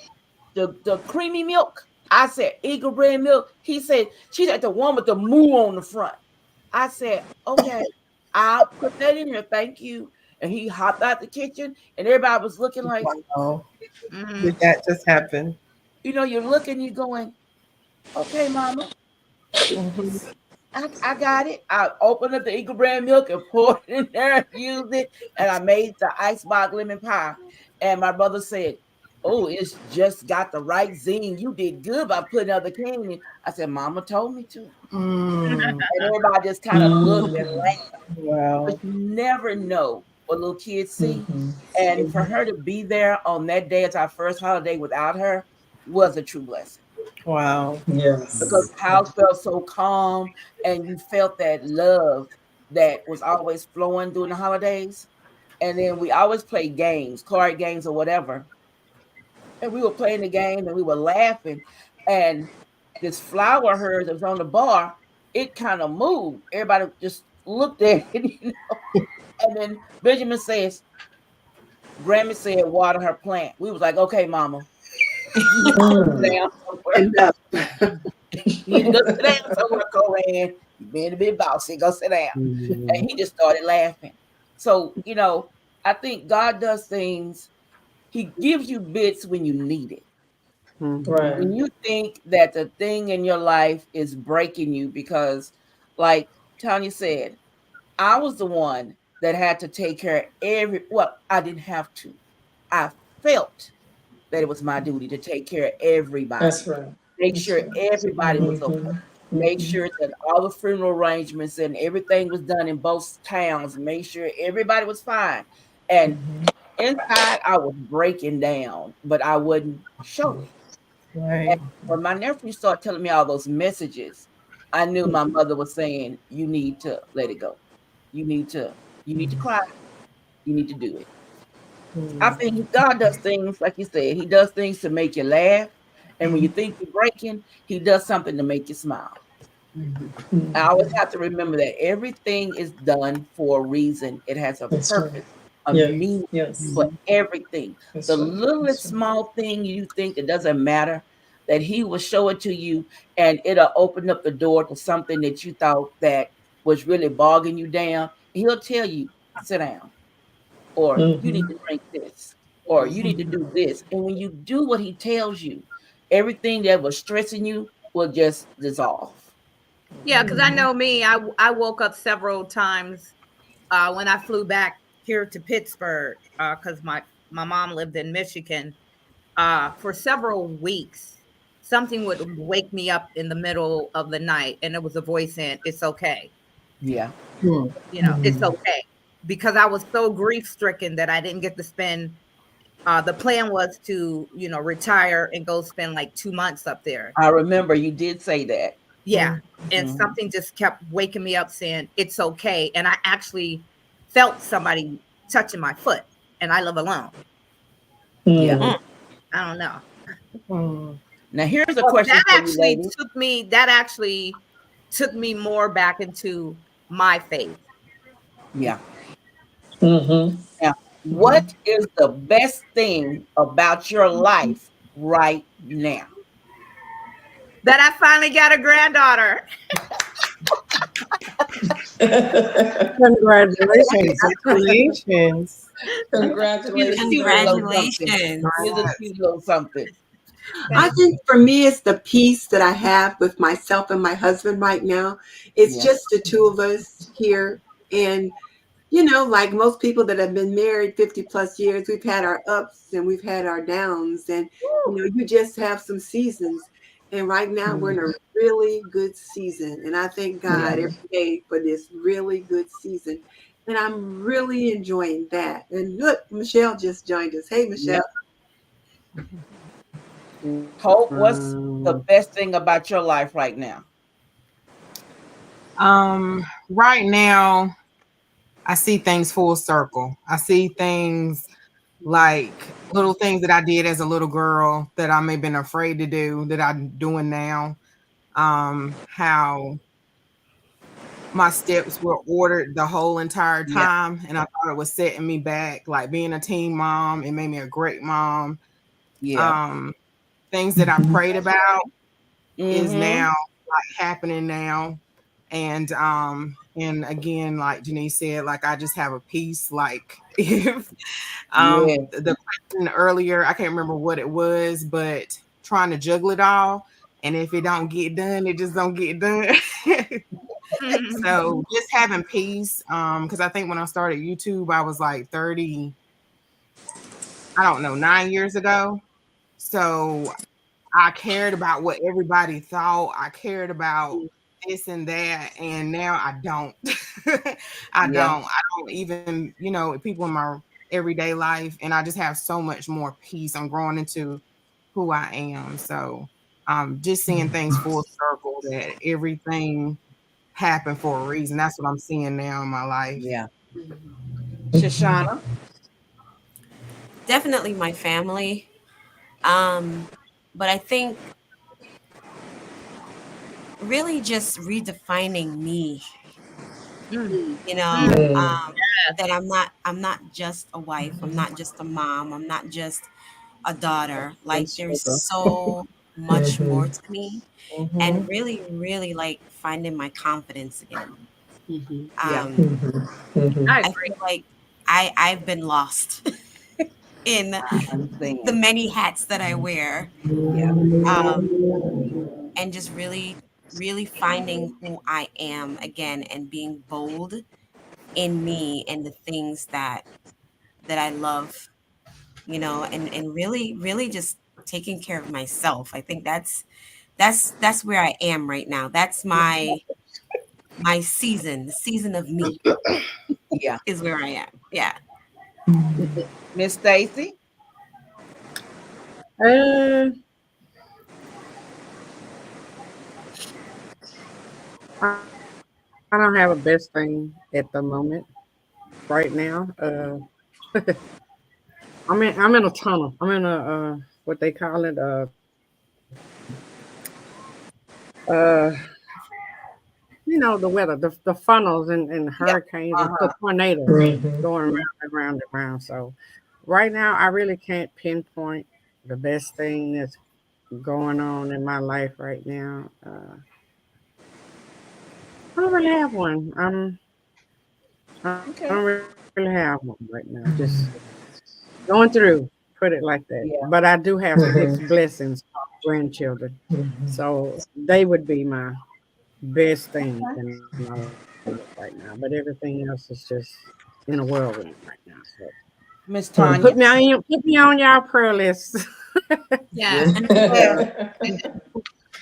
the creamy milk." I said, "Eagle brand milk." He said, "She's like the one with the moo on the front." I said, "Okay, I'll put that in here. Thank you." And he hopped out the kitchen, and everybody was looking like, Wow. Mhm. Did that just happen? you're looking, you're going, "Okay, Mama, Mhm. I got it." I opened up the Eagle brand milk and poured it in there and used it. And I made the icebox lemon pie. And my brother said, "Oh, it's just got the right zing. You did good by putting other candy in." I said, "Mama told me to." Mm. And everybody just kind of looked and laughed. But Wow. you never know what little kids see. And for her to be there on that day as our first holiday without her was a true blessing. Wow. Because the house felt so calm and you felt that love that was always flowing during the holidays. And then we always played games, card games or whatever. And we were playing the game and we were laughing. And this flower of hers that was on the bar, it kind of moved. Everybody just looked at it. And then Benjamin says, "Grammy said water her plant." We was like, "Okay, Mama, you need to go sit down somewhere." Enough. You need to go sit down somewhere, Coran. You being a bit bossy. Go sit down. And he just started laughing. So, I think God does things. He gives you bits when you need it. When you think that the thing in your life is breaking you, because, like Tanya said, I was the one that had to take care of well, I didn't have to. I felt that it was my duty to take care of everybody. Make sure everybody was okay. Make sure that all the funeral arrangements and everything was done in both towns. Make sure everybody was fine. And inside, I was breaking down, but I wouldn't show it. And Right. when my nephew started telling me all those messages, I knew my mother was saying, "You need to let it go. You need to, you need to cry. You need to do it." I Mm. think God does things, like you said, he does things to make you laugh. And when you think you're breaking, he does something to make you smile. I always have to remember that everything is done for a reason. It has a purpose, a meaning for everything. The littlest small thing you think that doesn't matter, that he will show it to you and it'll open up the door to something that you thought that was really bogging you down. He'll tell you, "Sit down," or "You need to drink this," or "You need to do this." And when you do what he tells you, everything that was stressing you will just dissolve. Yeah, because I know me. I woke up several times when I flew back here to Pittsburgh because my mom lived in Michigan. For several weeks, something would wake me up in the middle of the night, and it was a voice saying, "It's okay." Yeah. It's okay, because I was so grief stricken that I didn't get to spend The plan was to, retire and go spend like 2 months up there. I remember you did say that. Yeah. And Mhm. something just kept waking me up saying, it's okay. And I actually felt somebody touching my foot, and I live alone. Yeah. Mm. I don't know. Now here's a Well, question that for you, actually ladies. took me more back into my faith. Yeah. Mm-hmm. Now, what is the best thing about your life right now? That I finally got a granddaughter. Congratulations. Congratulations. She's a Congratulations, cute little baby. something. Congratulations. She's a cute little something. I think for me, it's the peace that I have with myself and my husband right now. It's Yeah. just the two of us here. And, like most people that have been married 50 plus years, we've had our ups and we've had our downs. And, you just have some seasons. And right now, we're in a really good season. And I thank God every day for this really good season. And I'm really enjoying that. And look, Michelle just joined us. Hey, Michelle. Hope, what's the best thing about your life right now? Right now, I see things full circle. I see things like little things that I did as a little girl that I may have been afraid to do that I'm doing now. How my steps were ordered the whole entire Yeah. time, and I thought it was setting me back. Like being a teen mom, it made me a great mom. Yeah. Things that I prayed about is Mm-hmm. now like happening now. And again, like Denise said, like I just have a peace. Like if Yeah. the question earlier, I can't remember what it was, but trying to juggle it all. And if it don't get done, it just don't get done. So just having peace. Because I think when I started YouTube, I was like 30, I don't know, 9 years ago. So I cared about what everybody thought. I cared about this and that, and now I don't. I Yeah. don't. I don't even, people in my everyday life, and I just have so much more peace. I'm growing into who I am. So, just seeing things full circle, that everything happened for a reason. That's what I'm seeing now in my life. Yeah. Shushana? Definitely my family. But I think really just redefining me, you know, that I'm not just a wife, I'm not just a mom, I'm not just a daughter. Like there's so much more to me, and really, really like finding my confidence again. Yeah. I I agree. feel like I've been lost in I the understand. many hats that I wear, Yeah. um, and just really, really finding who I am again and being bold in me and the things that I love, and really, really just taking care of myself. I think that's where I am right now. That's my season. The season of me Yeah. is where I am. Yeah. Miss Stacy? Uh, I don't have a best thing at the moment right now. I'm in a tunnel. I'm in a what they call it uh the weather, the funnels and Yeah. hurricanes and Uh-huh. tornadoes going round and round and round. So right now I really can't pinpoint the best thing that's going on in my life right now. I don't really have one. I Okay. don't really have one right now. Just going through, put it like that. Yeah. But I do have six blessings, grandchildren. So they would be my best thing in my life right now. But everything else is just in a whirlwind right now. So Miss put Tanya? me on y'all prayer list. Yeah. Yes, we will.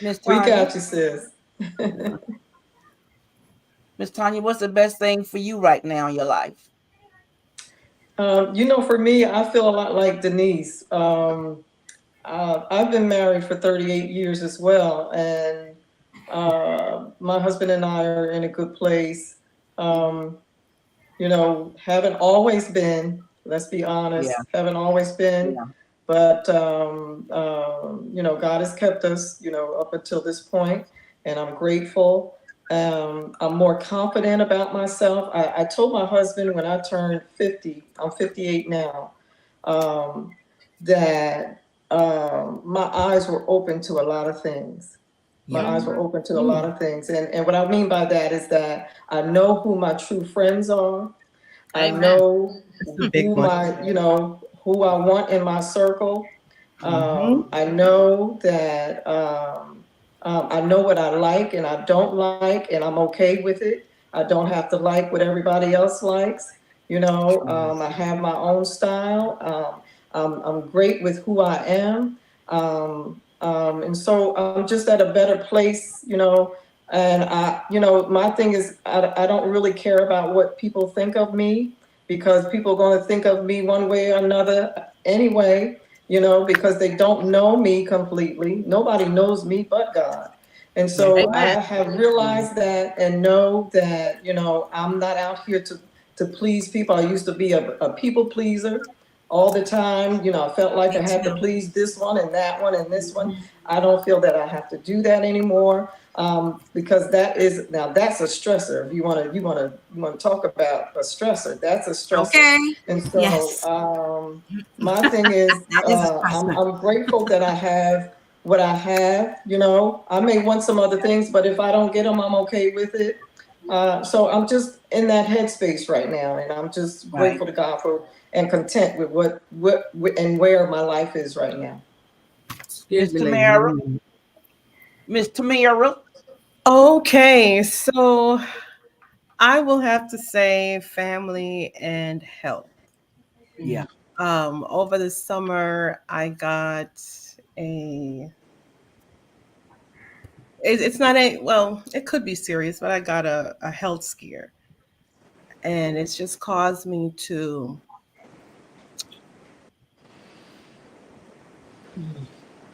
Miss We Tanya? got you, sis. Miss Tanya, what's the best thing for you right now in your life? For me, I feel a lot like Denise. I've been married for 38 years as well, and my husband and I are in a good place. Um, haven't always been, let's be honest, Yeah. haven't always been, Yeah. but, God has kept us, up until this point, and I'm grateful. I'm more confident about myself. I told my husband when I turned 50, I'm 58 now, um, that my eyes were open to a lot of things. My Yeah. eyes were open to a lot of things. And what I mean by that is that I know who my true friends are. I Amen. know The big who one. who I want in my circle. I know that I know what I like and I don't like, and I'm okay with it. I don't have to like what everybody else likes. I have my own style. I'm great with who I am. And so I'm just at a better place. And my thing is, I don't really care about what people think of me, because people are going to think of me one way or another anyway, because they don't know me completely. Nobody knows me but God. And so Amen. I have realized that and know that, I'm not out here to please people. I used to be a people pleaser all the time. I felt like I Me had to too. please this one and that one and this one. I don't feel that I have to do that anymore, because that's a stressor. If you want to talk about a stressor, that's a stressor. Okay. And so, Yes. my thing is, That is a I'm stressor. I'm grateful that I have what I have. I may want some other things, but if I don't get them, I'm okay with it. So I'm just in that headspace right now, and I'm just Right. grateful to God for and content with what and where my life is right now. Miss Excuse me, ladies. Tamara. Miss Tamara. Okay, so I will have to say family and health. Yeah. Over the summer, I got a. It's not well, it could be serious, but I got a health scare, and it's just caused me to.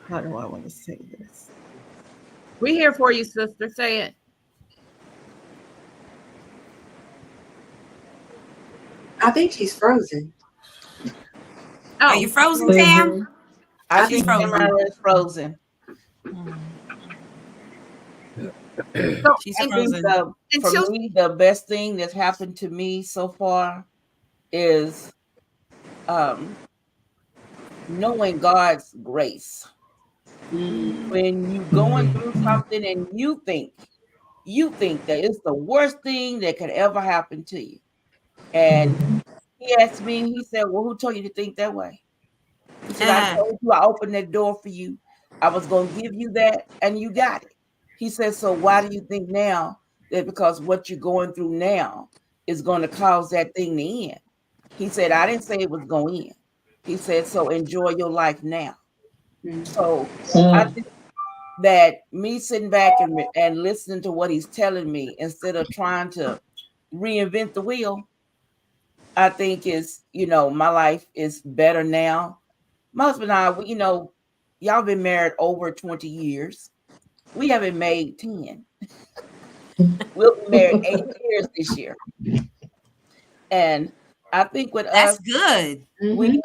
How do I want to say this? We here for you, sister. Say it. I think she's frozen. Oh, Are you frozen, Tam? I She's think frozen. Tamara is frozen. so She's I and, think frozen. for until me, the best thing that's happened to me so far is um, knowing God's grace. When you going through something and you think that it's the worst thing that could ever happen to you. And he asked me, he said, well, who told you to think that way? He said, I told you, I opened that door for you. I was going to give you that, and you got it. He said, so why do you think now that because what you're going through now is going to cause that thing to end? He said, I didn't say it was going to end. He said, so enjoy your life now. So I think that me sitting back and listening to what he's telling me instead of trying to reinvent the wheel, I think is, my life is better now. My husband and I, y'all been married over 20 years. We haven't made 10. We'll be married 8 years this year. And I think with That's us, good. we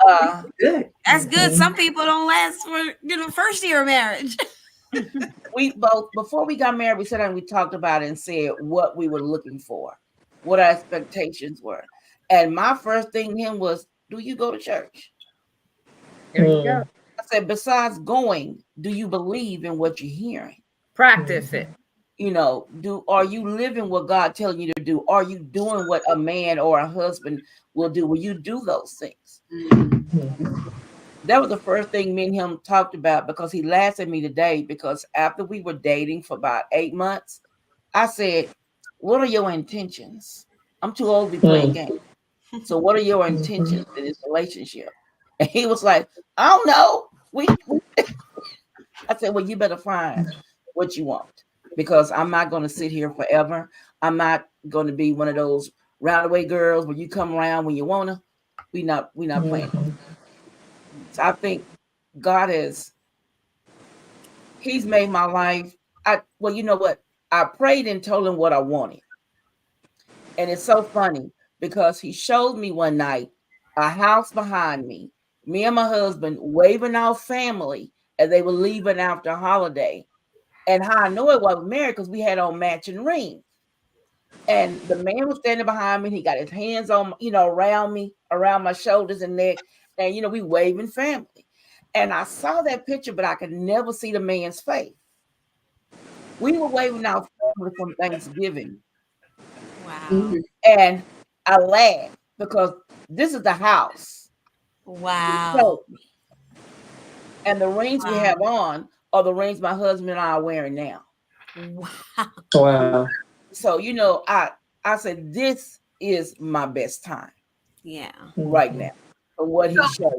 Good. That's good. Some people don't last for first year of marriage. we both, before we got married, we sat down and we talked about it and said what we were looking for, what our expectations were. And my first thing to him was, do you go to church? there you go. I said, besides going, do you believe in what you're hearing? Practice it. Are you living what God telling you to do? Are you doing what a man or a husband will do? Will you do those things? That was the first thing me and him talked about, because he laughed at me today, because after we were dating for about 8 months, I said, what are your intentions? I'm too old to be playing games. So what are your intentions in this relationship? And he was like, I don't know. I said, well, you better find what you want, because I'm not going to sit here forever. I'm not going to be one of those roundaway girls where you come around when you want to. we not playing. So I think God He's made my life. Well, you know what? I prayed and told him what I wanted. And it's so funny because he showed me one night a house behind me and my husband waving off family as they were leaving after a holiday. And how I know it was married because we had on matching rings. And the man was standing behind me. He got his hands on, around me, around my shoulders and neck. And, we waving family. And I saw that picture, but I could never see the man's face. We were waving our family from Thanksgiving. Wow. And I laughed because this is the house. Wow. And the rings we have on are the rings my husband and I are wearing now. Wow. Wow. So, I said, this is my best time. Yeah. Right now. For what he showed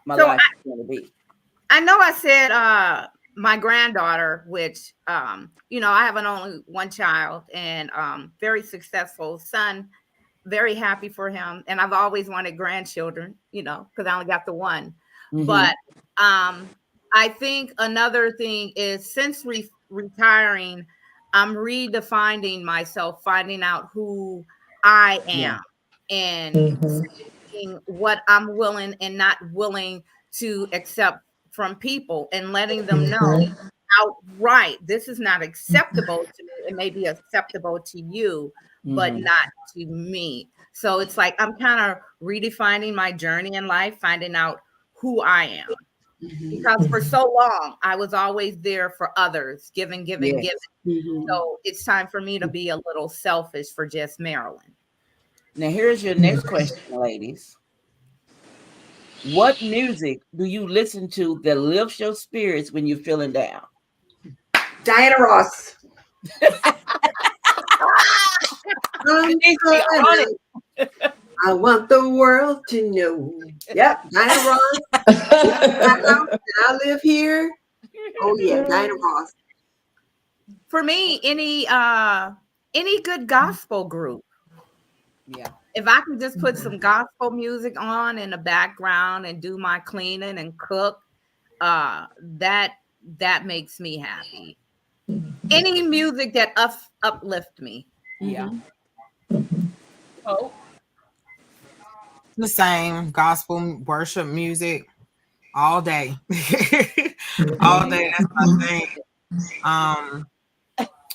my life is going to be. I know I said my granddaughter, which, I have only one child and very successful son, very happy for him. And I've always wanted grandchildren, because I only got the one. Mm-hmm. But I think another thing is since retiring, I'm redefining myself, finding out who I am and seeing what I'm willing and not willing to accept from people and letting them know outright, this is not acceptable to me. It may be acceptable to you, but not to me. So it's like I'm kind of redefining my journey in life, finding out who I am. Because for so long, I was always there for others, giving. So it's time for me to be a little selfish for just Marilyn. Now, here's your next question, ladies. What music do you listen to that lifts your spirits when you're feeling down? Diana Ross. I want the world to know. Yep, Diana Ross. I live here. Oh yeah, Diana Ross. For me, any good gospel group. Yeah. If I could just put some gospel music on in the background and do my cleaning and cook, that makes me happy. Any music that uplift me. Yeah. Oh. The same gospel worship music all day. All day. That's my thing.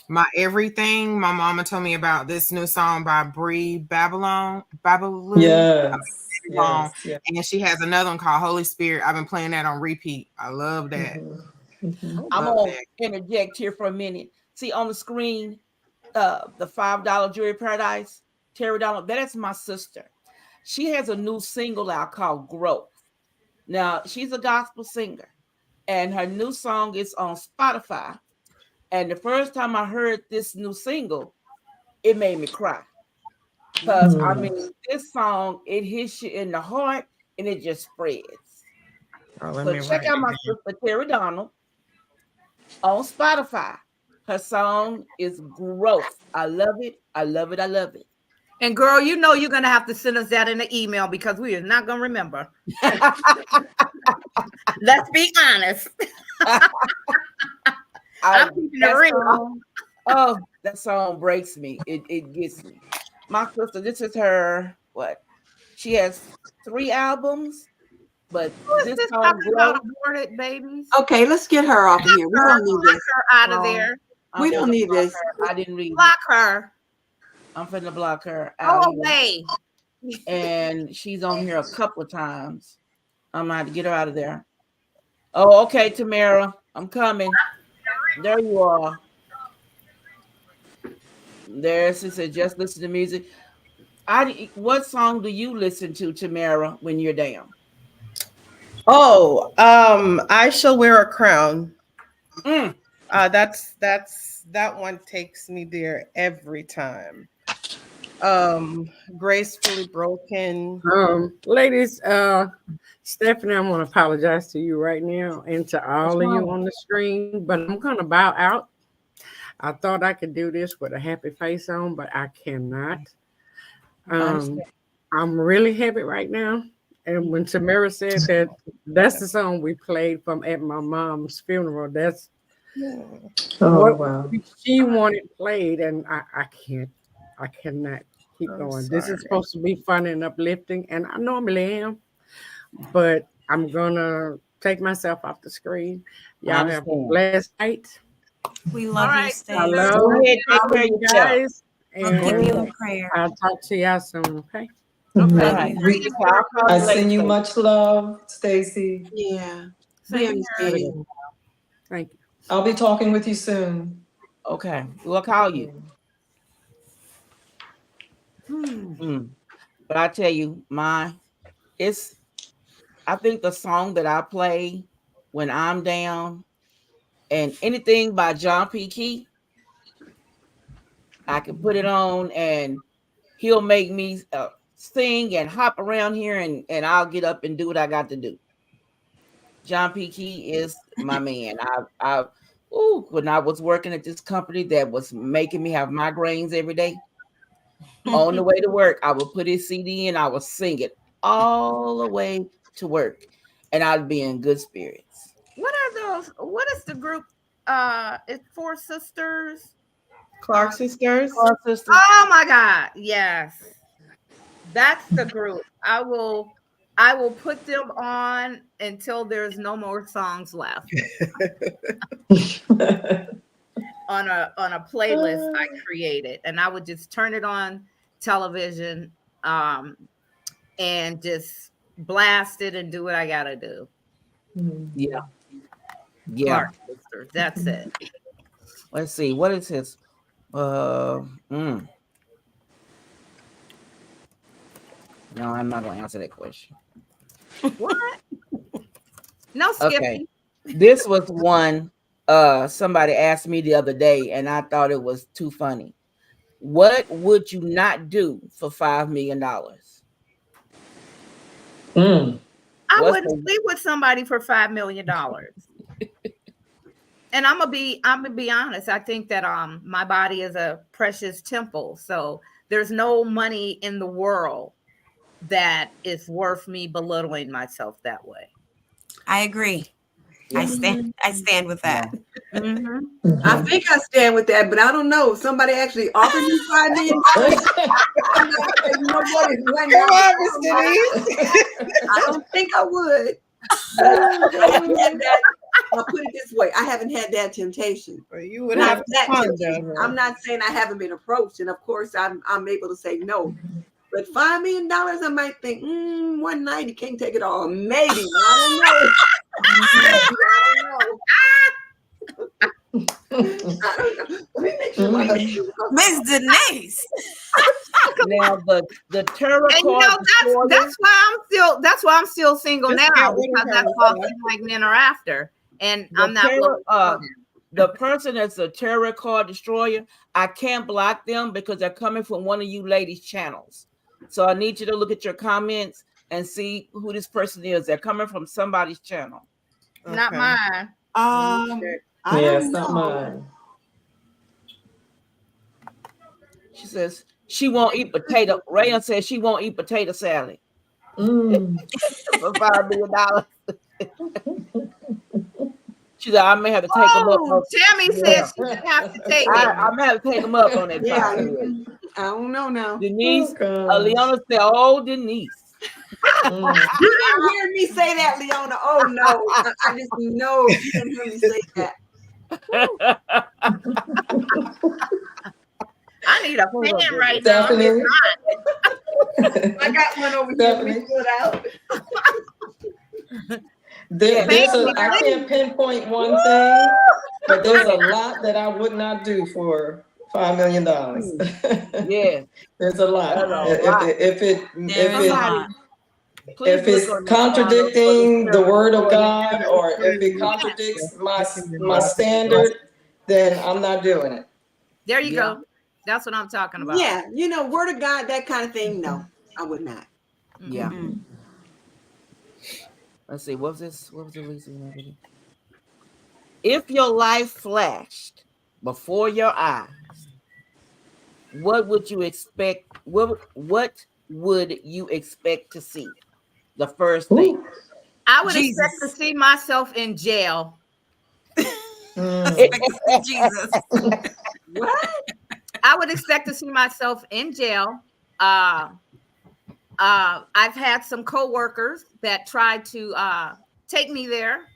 My everything. My mama told me about this new song by Babylon. Yes. And she has another one called Holy Spirit. I've been playing that on repeat. I love that. I'm gonna interject here for a minute. See on the screen, the $5 Jewelry Paradise, Terry Donald. That is my sister. She has a new single out called Growth. Now she's a gospel singer, and her new song is on Spotify. And the first time I heard this new single, it made me cry. Because I mean, this song, it hits you in the heart and it just spreads. So check out my sister Terry Donald on Spotify. Her song is Growth. I love it. I love it. I love it. And girl, you're going to have to send us that in the email because we are not going to remember. Let's be honest. I'm keeping it real. Oh, that song breaks me. It gets me. My sister, this is her, what? She has 3 albums, but this song about aborted babies. Okay, let's get her off of here. We don't need this. Her out of there. We don't need this. I didn't read. Block her. I'm finna block her out. Oh, away. And she's on here a couple of times. I'm gonna have to get her out of there. Oh, okay, Tamara, I'm coming. There you are. There, she said, just listen to music. What song do you listen to, Tamara, when you're down? Oh, I Shall Wear a Crown. That one takes me there every time. Gracefully Broken. Ladies, Stephanie, I'm going to apologize to you right now and to all of you on the screen, but I'm going to bow out. I thought I could do this with a happy face on, but I cannot. I'm really happy right now. And when Tamara said that, that's the song we played from at my mom's funeral. That's Oh, what wow. she wanted played, and I cannot keep I'm going. This is sorry. supposed to be fun and uplifting, and I normally am, but I'm gonna take myself off the screen. I Y'all have a understand. blessed night. We All love you, right, I Stace. love Go ahead, take all care of of you yourself. guys, I'll keep you and in prayer. I'll talk to y'all soon. Okay. All Okay. Love right. you. We, I'll call I you later. send you Stacy. much love, Stacy. Yeah. We Same here. understand. Thank you. I'll be talking with you soon. Okay, we'll call you. But I tell you, it's. I think the song that I play when I'm down, and anything by John P. Key, I can put it on, and he'll make me sing and hop around here, and I'll get up and do what I got to do. John P. Key is my man. When I was working at this company that was making me have migraines every day, on the way to work, I would put his CD in, I would sing it all the way to work, and I'd be in good spirits. What are those? What is the group? It's Four Sisters. Clark sisters. Our sister, Oh my God! Yes, that's the group. I will put them on until there's no more songs left on a playlist I created, and I would just turn it on television, and just blast it and do what I gotta do. yeah, yeah. Clark Sisters. That's it. Let's see, what is his? Uh, mm. No, I'm not going to answer that question. What? No skipping. Okay, this was one. Somebody asked me the other day, and I thought it was too funny. What would you not do for $5 million? Mm. I What's wouldn't the- sleep with somebody for $5 million. And I'm gonna be honest. I think that my body is a precious temple. So there's no money in the world that is worth me belittling myself that way. I agree. I stand with that. Mm-hmm. I think I stand with that, but I don't know. If somebody actually offered me $5 million, I'm not saying, you know what, it's right now. Come on, Miss Denise. I don't think I would. But I haven't had that. I'll put it this way: I haven't had that temptation. Well, you would Not have to that ponder. temptation. I'm not saying I haven't been approached, and of course I'm able to say no. But $5 million, I might think, one night he can't take it all. Maybe. I don't know. I don't know. Let me make sure my husband. Miss Denise. Now the tarot And you card know that's why I'm still single Just now, get rid of because her, that's all Lisa. like men are after, and The I'm not tarot, looking for them. the person that's a tarot card destroyer, I can't block them because they're coming from one of you ladies' channels. So I need you to look at your comments and see who this person is. They're coming from somebody's channel. Not Okay. mine. I Yeah, don't it's not know. mine. She says she won't eat potato. Rayon says she won't eat potato salad Mm. for $5 million. She said I may have to take them up. Oh, Tammy said she didn't have to take it. I may have to take them up on that. Yeah, $5 I don't know now. Denise, Oh, gosh. Leona said, "Oh, Denise." Mm. You didn't hear me say that, Leona. Oh no, I just know you didn't hear me say that. I need a fan right now. I'm Definitely. I got one over here. Let me Definitely. pull it out. I can't pinpoint one thing, but there's a lot that I would not do for $5 million. Yeah, There's a lot. That's a lot. If it's contradicting the word of God, or if it contradicts my standard, then I'm not doing it. There you go. That's what I'm talking about. Yeah, word of God, that kind of thing. No, I would not. Yeah. Let's see. What was the reason? If your life flashed before your eyes, what would you expect? What would you expect to see? The first thing. Ooh. I would Jesus. expect to see myself in jail. Expect to see Jesus. What? I would expect to see myself in jail. I've had some coworkers that tried to take me there.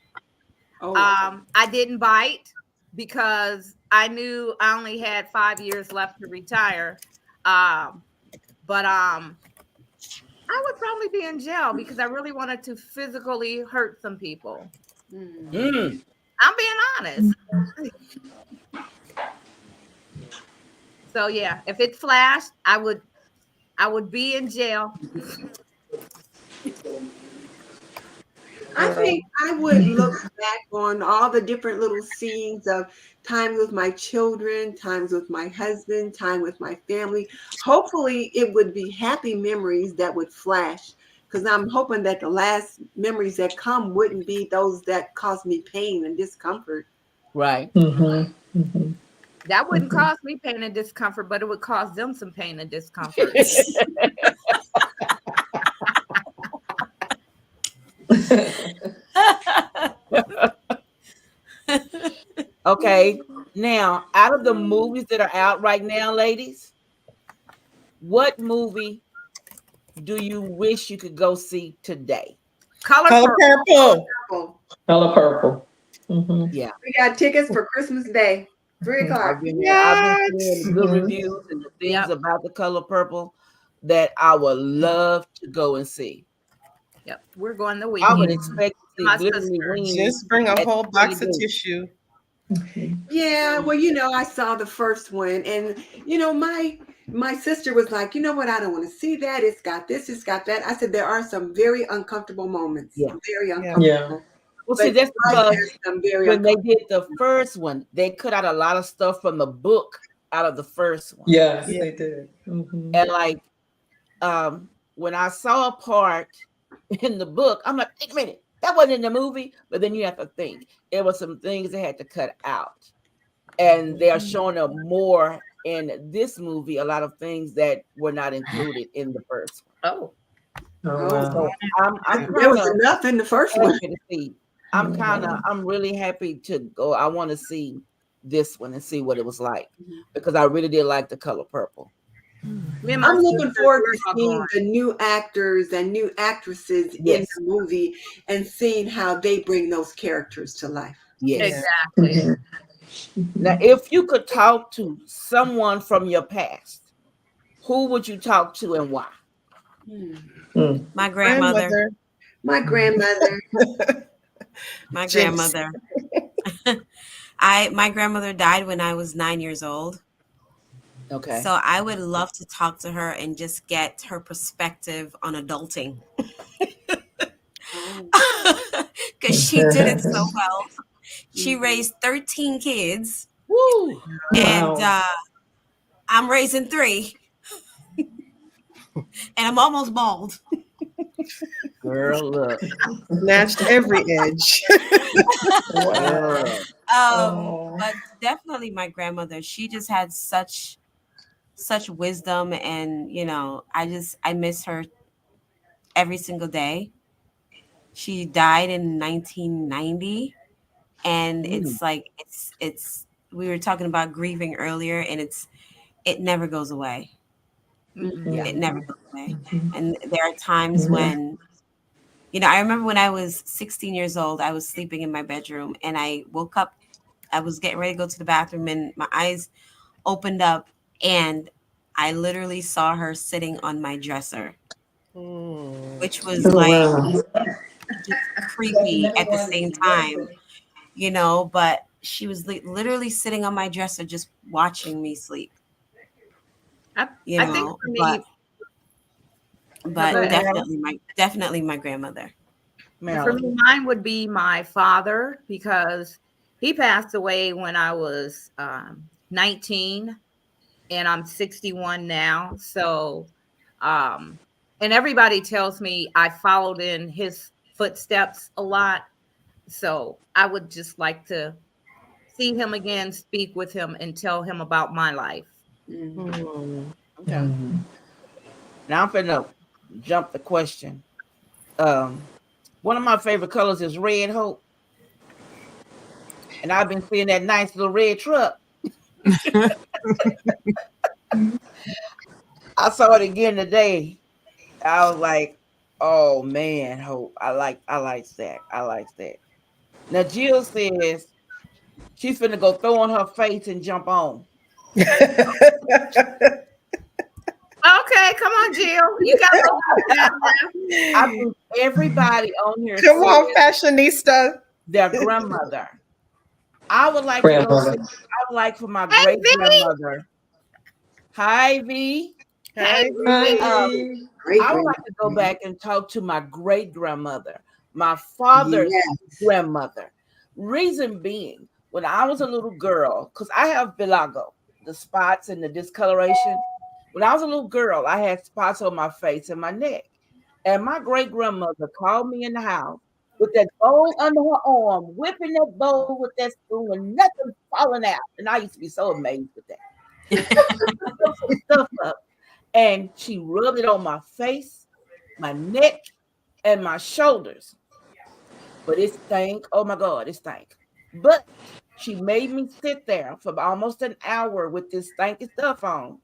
Oh, I didn't bite because I knew I only had 5 years left to retire. But I would probably be in jail because I really wanted to physically hurt some people. Mm. I'm being honest. So yeah, if it flashed, I would be in jail. I think I would look back on all the different little scenes of time with my children, times with my husband, time with my family. Hopefully, it would be happy memories that would flash because I'm hoping that the last memories that come wouldn't be those that cause me pain and discomfort. Right. That wouldn't cause me pain and discomfort, but it would cause them some pain and discomfort. Okay. Now, out of the movies that are out right now, ladies, what movie do you wish you could go see today? Color Color purple. purple. Color purple. Yeah. We got tickets for Christmas Day, 3 o'clock. I've been What? seeing the good Mhm. reviews and the things Yep. about the color purple that I would love to go and see. Yep, we're going the I would weekend. expect to see My Glittery sister. Wings. Just bring a at whole the box of gate. tissue. Yeah, well, I saw the first one, and my sister was like, you know what, I don't want to see that. It's got this, it's got that. I said there are some very uncomfortable moments. Yeah. Very Yeah. uncomfortable. Yeah. Well, see, But that's right, because there's some very when they uncomfortable. did the first one, they cut out a lot of stuff from the book out of the first one. Yes, Yeah. they did. And like when I saw a part in the book, I'm like, wait a minute, that wasn't in the movie. But then you have to think there were some things they had to cut out. And they are showing up more in this movie, a lot of things that were not included in the first one. Oh, Oh, Oh, So wow. I'm there was kind of enough in the first one. happy to see. I'm really happy to go. I want to see this one and see what it was like because I really did like the color purple. me and my I'm looking sister, forward we're to all seeing going. the new actors and new actresses in Yes. the movie and seeing how they bring those characters to life. Yes. Exactly. Now, if you could talk to someone from your past, who would you talk to and why? My grandmother. My grandmother. My Jinx. grandmother. My grandmother died when I was 9 years old. Okay. So I would love to talk to her and just get her perspective on adulting. Because she did it so well. She raised 13 kids. Woo! And Wow. I'm raising 3. And I'm almost bald. Girl, look. Snatched every edge. Wow. Girl. Oh. But definitely my grandmother. She just had such wisdom, and I miss her every single day. She died in 1990, and it's like it's we were talking about grieving earlier, and it never goes away. Yeah. It never goes away. And there are times when I remember when I was 16 years old, I was sleeping in my bedroom and I woke up. I was getting ready to go to the bathroom and my eyes opened up and I literally saw her sitting on my dresser, which was Oh, like wow. just creepy at the same time, but she was literally sitting on my dresser just watching me sleep. I think for me, but go ahead. definitely my grandmother. For Marilyn. me, mine would be my father because he passed away when I was 19 and I'm 61 now. So, and everybody tells me I followed in his footsteps a lot. So I would just like to see him again, speak with him, and tell him about my life. Okay. Now I'm finna jump the question. One of my favorite colors is red, Hope. And I've been seeing that nice little red truck. I saw it again today. I was like, oh man, Hope. I like that. I like that. Now Jill says she's finna go throw on her face and jump on. Okay, come on, Jill. You got a little I think everybody on here Come on, says fashionista. their grandmother. I would like to go Grandmother. see, I would like for my Hey, great V. grandmother. Hi V. Hey, Hi. Great I would grandma. like to go back and talk to my great grandmother, my father's Yes. grandmother. Reason being, when I was a little girl, because I have vitiligo, the spots and the discoloration. When I was a little girl, I had spots on my face and my neck. And my great grandmother called me in the house with that bowl under her arm, whipping that bowl with that spoon and nothing falling out. And I used to be so amazed with that. Some stuff up. And she rubbed it on my face, my neck, and my shoulders. But it stank. Oh my God, it stank. But she made me sit there for almost an hour with this stanky stuff on.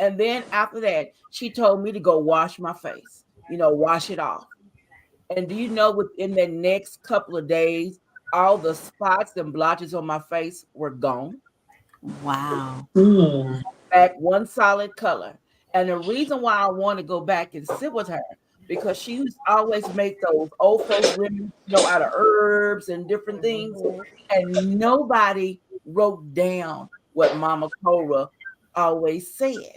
And then after that, she told me to go wash my face, wash it off. And do you know within the next couple of days, all the spots and blotches on my face were gone? Wow. Back one solid color. And the reason why I want to go back and sit with her, because she used to always make those old folks remedies, out of herbs and different things. And nobody wrote down what Mama Cora always said.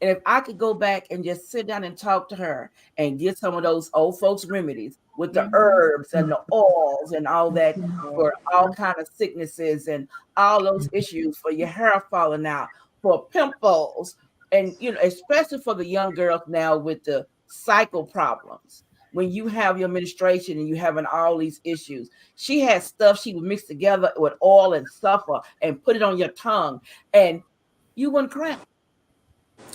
And if I could go back and just sit down and talk to her and get some of those old folks remedies with the herbs and the oils and all that for all kind of sicknesses and all those issues, for your hair falling out, for pimples, and especially for the young girls now with the cycle problems. When you have your menstruation and you having all these issues, she had stuff she would mix together with oil and sulfur and put it on your tongue, and you wouldn't cramp.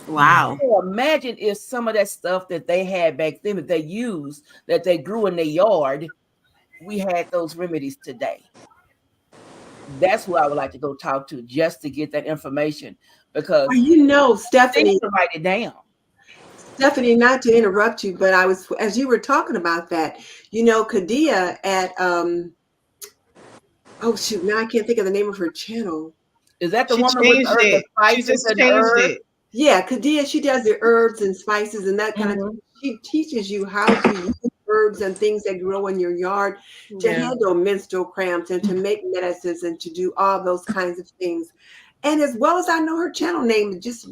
Wow. So imagine if some of that stuff that they had back then, that they used, that they grew in their yard, we had those remedies today. That's who I would like to go talk to, just to get that information, because Well, they Stephanie, need to write it down. Stephanie, not to interrupt you, but as you were talking about that, Kadia at oh shoot, now I can't think of the name of her channel. Is that the She woman with changed the it. She spices just and changed herbs? it. Yeah, Kadia, she does the herbs and spices and that kind of thing. She teaches you how to use herbs and things that grow in your yard to Yeah. handle menstrual cramps and to make medicines and to do all those kinds of things. And as well as I know her channel name just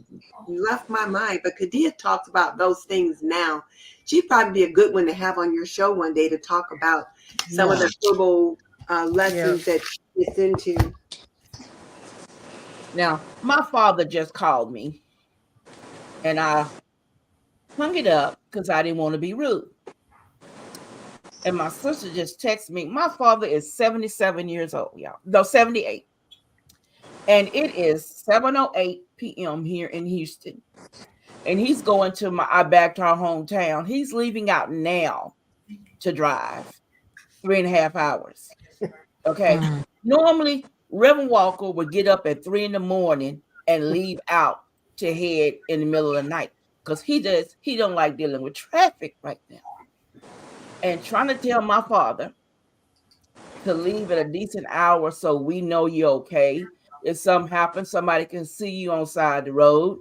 left my mind, but Kadia talks about those things now. She'd probably be a good one to have on your show one day to talk about some of the herbal lessons that she gets into. Now, my father just called me, and I hung it up because I didn't want to be rude. And my sister just texted me. My father is 77 years old, y'all. No, 78. And it is 7:08 p.m. here in Houston. And he's going back to our hometown. He's leaving out now to drive 3.5 hours. Okay. Normally, Reverend Walker would get up at 3 in the morning and leave out to head in the middle of the night, because he don't like dealing with traffic right now. And trying to tell my father to leave at a decent hour so we know you're okay. If something happens, somebody can see you on side the road.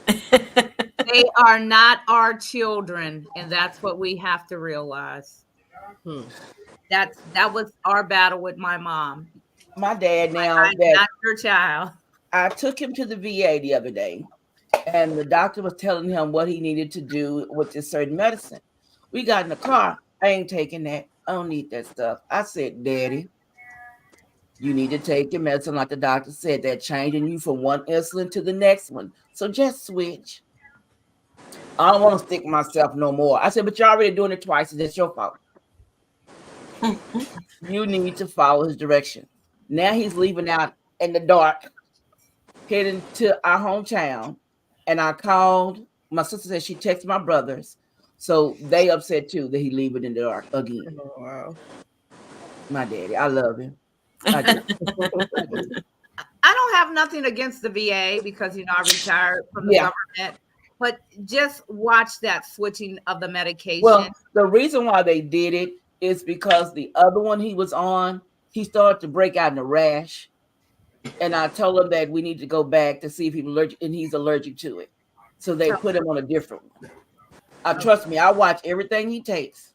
They are not our children, and that's what we have to realize. That was our battle with my mom. My dad now, I'm not your child. I took him to the VA the other day, and the doctor was telling him what he needed to do with this certain medicine. We got in the car. I ain't taking that. I don't need that stuff. I said, Daddy, you need to take your medicine like the doctor said. They're changing you from one insulin to the next one. So just switch. I don't want to stick myself no more. I said, but you're already doing it twice, and it's your fault. You need to follow his direction. Now he's leaving out in the dark. heading to our hometown, and I called. My sister said she texted my brothers, so they upset too that he leaving in the dark again. Oh, wow. My daddy, I love him. I do. I do. I don't have nothing against the VA because I retired from the Yeah. government, but just watch that switching of the medication. Well, the reason why they did it is because the other one he was on, he started to break out in a rash. And I told him that we need to go back to see if he's allergic, and he's allergic to it. So they put him on a different one. Trust me, I watch everything he takes.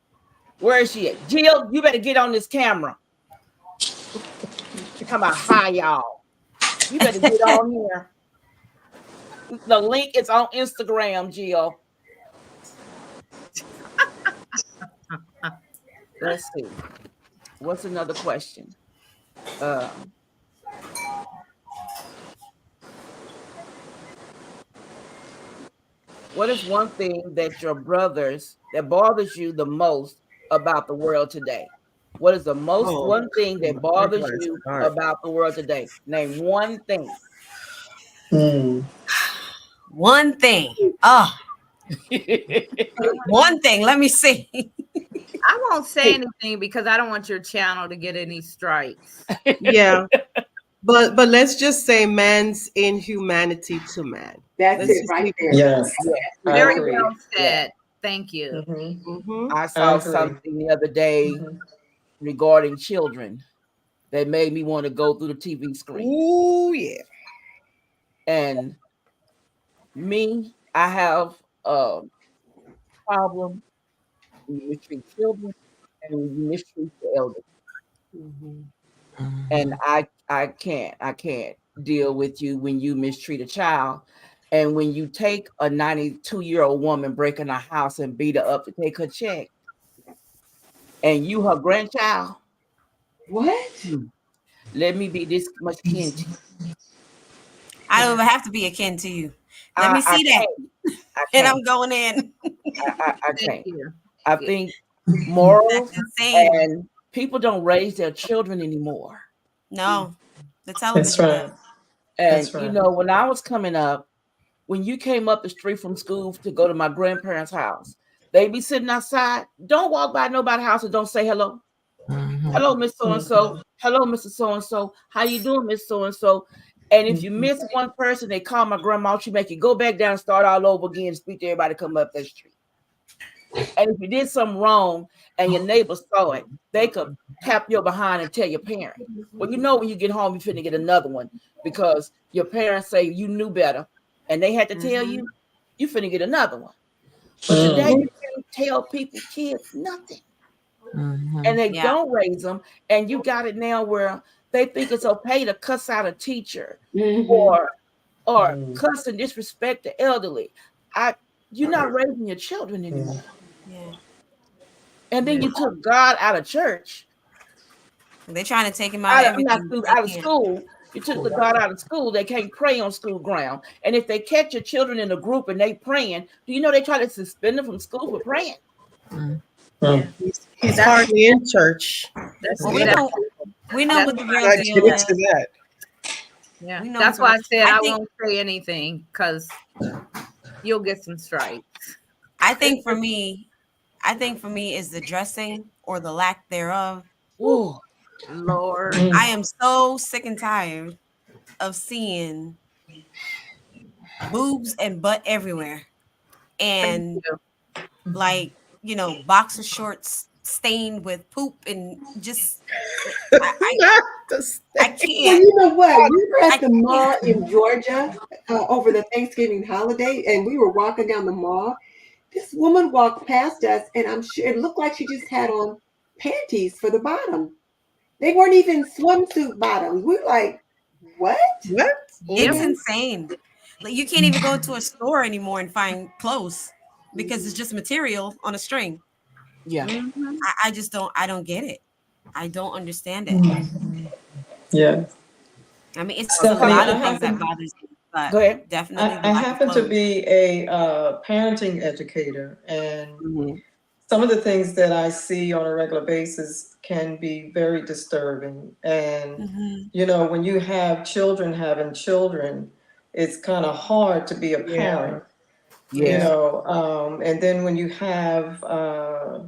Where is she at? Jill, you better get on this camera. Come on, hi y'all. You better get on here. The link is on Instagram, Jill. Let's see. What's another question? What is one thing that bothers you the most about the world today? What is the one thing that bothers you about the world today? Name one thing. One thing. Oh, one thing. Let me see. I won't say anything because I don't want your channel to get any strikes. Yeah. But let's just say man's inhumanity to man. That's it right there. Yes. Very well said. Yeah. Thank you. I saw something the other day regarding children that made me want to go through the TV screen. Ooh, yeah. And me, I have a problem when you mistreat children and when you mistreat the elders. And I can't deal with you when you mistreat a child. And when you take a 92-year-old woman, break in a house and beat her up to take her check, and you her grandchild. What? Let me be this much kin to you. I don't even have to be a kin to you. Let me see that. And I'm going in. I can't. I think morals and people don't raise their children anymore. No, the television. That's right. And you know, when I was coming up, when you came up the street from school to go to my grandparents' house, they be sitting outside. Don't walk by nobody's house and don't say hello. Hello, Miss So-and-so. Hello, Mr. So-and-so. How you doing, Miss So-and-so? And if you miss one person, they call my grandma. She make you go back down and start all over again and speak to everybody come up that street. And if you did something wrong and your neighbors saw it, they could tap your behind and tell your parent. Well, you know when you get home, you're finna get another one because your parents say you knew better and they had to tell you, you finna get another one. But today you can't tell people, kids, nothing. And they don't raise them. And you got it now where they think it's okay to cuss out a teacher or cuss and disrespect the elderly. You're not raising your children anymore. Yeah. And then you took God out of church. They're trying to take him out of school. You took the God out of school. They can't pray on school ground. And if they catch your children in a group and they praying, do you know they try to suspend them from school for praying? He's hardly in church. We know what the real deal is. Yeah, that's why I said I won't say anything because you'll get some strikes. I think for me is the dressing or the lack thereof. Ooh, Lord. I am so sick and tired of seeing boobs and butt everywhere. And like, boxer shorts stained with poop and just I can't. Well, you know what? We were at the mall in Georgia over the Thanksgiving holiday, and we were walking down the mall. This woman walked past us, and I'm sure it looked like she just had on panties for the bottom. They weren't even swimsuit bottoms. We're like, what? It's insane. Like, you can't even go to a store anymore and find clothes because it's just material on a string. Yeah. I just don't get it. I don't understand it. Yeah. I mean, it's a lot of things that bothers me. But go ahead. Definitely. I happen to be a parenting educator, and some of the things that I see on a regular basis can be very disturbing. And, when you have children having children, it's kind of hard to be a Yeah. parent, you Yes. know. And then when you have uh,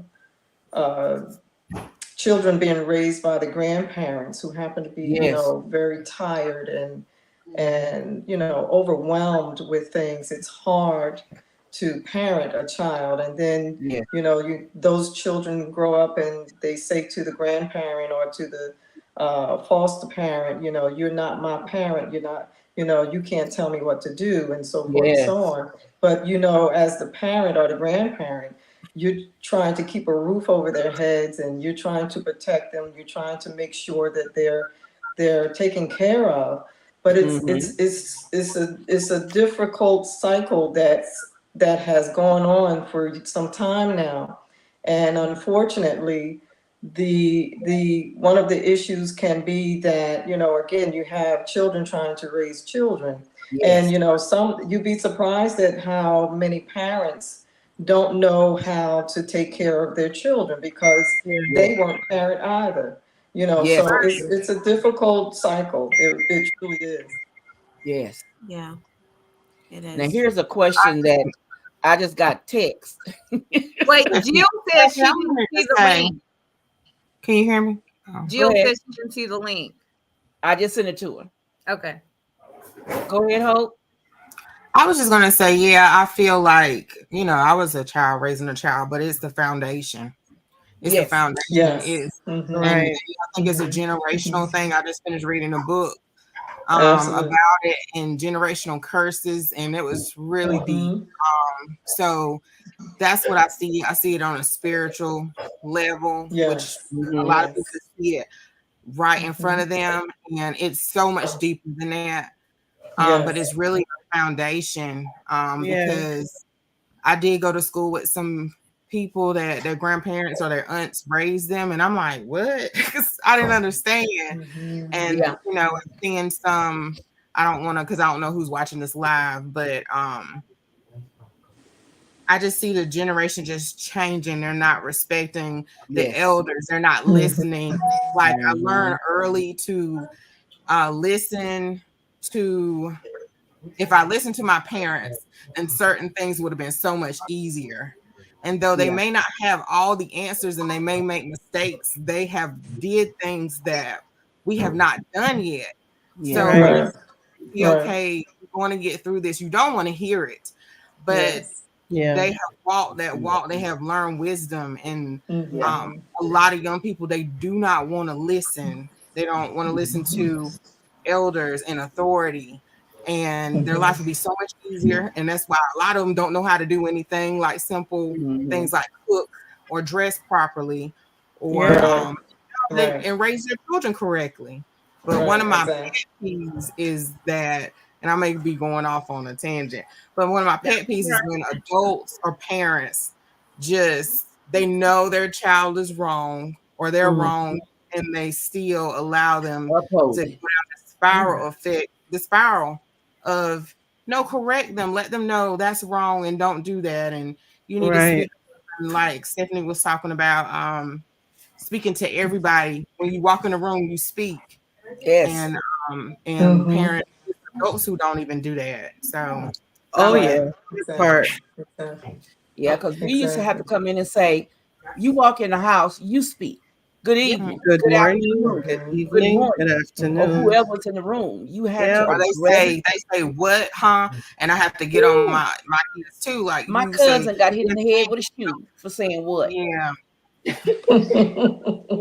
children being raised by the grandparents who happen to be, you Yes. know, very tired and you know, overwhelmed with things, it's hard to parent a child. And then, Yes. you know, those children grow up and they say to the grandparent or to the foster parent, you know, you're not my parent, you're not, you know, you can't tell me what to do, and so forth and Yes. so on. But you know, as the parent or the grandparent, you're trying to keep a roof over their heads, and you're trying to protect them, you're trying to make sure that they're taken care of. But Mm-hmm. it's a difficult cycle that has gone on for some time now. And unfortunately, the one of the issues can be that, you know, again, you have children trying to raise children. And Yes. you know, you'd be surprised at how many parents don't know how to take care of their children because Yes. they weren't parent either. You know, Yes. so it's a difficult cycle. It truly is. Yes. Yeah, it Now is. here's a question that I just got text. Wait, Jill said she I'm didn't gonna see the say, link. can you hear me? Oh. Go Jill ahead. said she didn't see the link. I just sent it to her. Okay. Go ahead, Hope. I was just gonna say, yeah, I feel like, you know, I was a child raising a child, but it's the foundation. It's the Yes. foundation. Yes. Is Mm-hmm. and Right. I think it's a generational thing. I just finished reading a book Absolutely. about it and generational curses, and it was really deep. Mm-hmm. So that's what I see. I see it on a spiritual level, which Yes. a lot of Mm-hmm. people Yes. see it right in front Mm-hmm. of them, and it's so much deeper than that. But Yes. it's really a foundation Yeah. because I did go to school with some people that their grandparents or their aunts raised them, and I'm like, what? Because I didn't understand. Mm-hmm. And Yeah. you know, seeing some, I don't want to, because I don't know who's watching this live, but I just see the generation just changing. They're not respecting the Yes. elders. They're not Mm-hmm. listening. Like I Mm-hmm. learned early to listen to. If I listened to my parents, and certain things would have been so much easier. And though they Yeah. may not have all the answers and they may make mistakes, they have did things that we have not done yet. So Yes. when you Right. Right. be Right. okay, you want to get through this, you don't want to hear it, but Yes. Yeah. they have walked that walk. They have learned wisdom, and Yeah. Mm-hmm. a lot of young people, they do not want to listen. They don't want to listen to elders and authority, and their life would be so much easier. And that's why a lot of them don't know how to do anything like simple Mm-hmm. things like cook or dress properly, or Yeah. Right. they Right. and raise their children correctly. But one Right. of my Exactly. pet peeves is that, and I may be going off on a tangent, but one of my pet peeves is when adults or parents just they know their child is wrong or they're Mm-hmm. wrong, and they still allow them to Uphold go it. down the spiral effect, the spiral of no, correct them, let them know that's wrong and don't do that. And you need to Right. speak, like Stephanie was talking about, speaking to everybody. When you walk in the room, you speak. Yes. And Mm-hmm. parents, adults who don't even do that. So Oh Right. yeah. This Exactly. part. Exactly. Yeah, because we used to have to Exactly. come in and say, you walk in the house, you speak. Good yeah. evening. Good Good morning. afternoon. Good Mm-hmm. Good evening. Good morning. Or afternoon. whoever's in the room. You had to Yeah. Or address. they say what, huh? And I have to get on Ooh, my kids too. Like my you say, cousin got hit in the head with a shoe for saying what? yeah,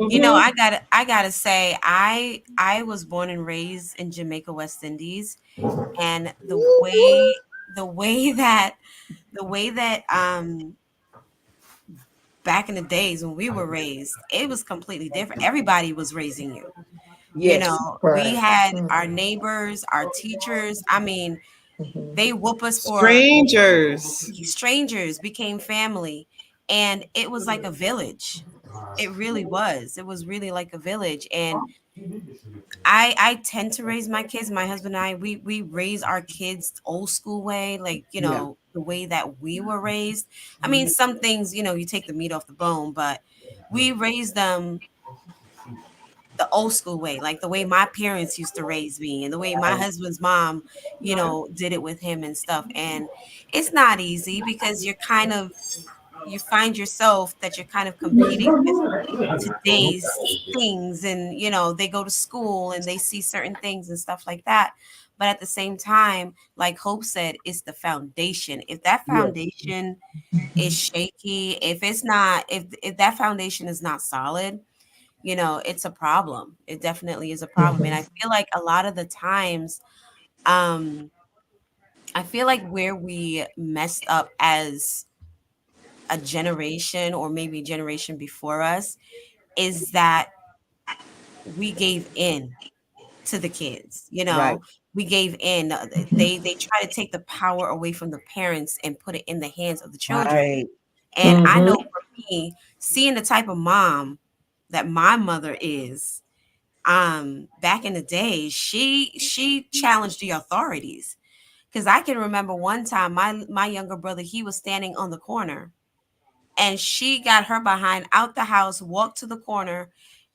You know, Mm-hmm. I gotta say, I was born and raised in Jamaica, West Indies, and the way that the way that back in the days when we were raised, it was completely different. Everybody was raising you. You Yes. know, we Right. had our Mm-hmm. neighbors, our teachers. I mean, they whoop us for Strangers. strangers became family, and it was like a village. It really was. It was really like a village. And I tend to raise my kids, my husband and I, we raise our kids old school way, like, you Yeah. know, the way that we were raised. I mean, some things, you know, you take the meat off the bone, but we raised them the old school way, like the way my parents used to raise me and the way my husband's mom, did it with him and stuff. And it's not easy because you find yourself that you're kind of competing with today's things, and they go to school and they see certain things and stuff like that. But at the same time, like Hope said, it's the foundation. If that foundation is shaky, if that foundation is not solid, it's a problem. It definitely is a problem. And I feel like a lot of the times, I feel like where we messed up as a generation, or maybe a generation before us, is that we gave in to the kids. Right. We gave in. They try to take the power away from the parents and put it in the hands of the children. Right. And I know for me, seeing the type of mom that my mother is, back in the day, she challenged the authorities. Because I can remember one time my younger brother, he was standing on the corner, and she got her behind out the house, walked to the corner,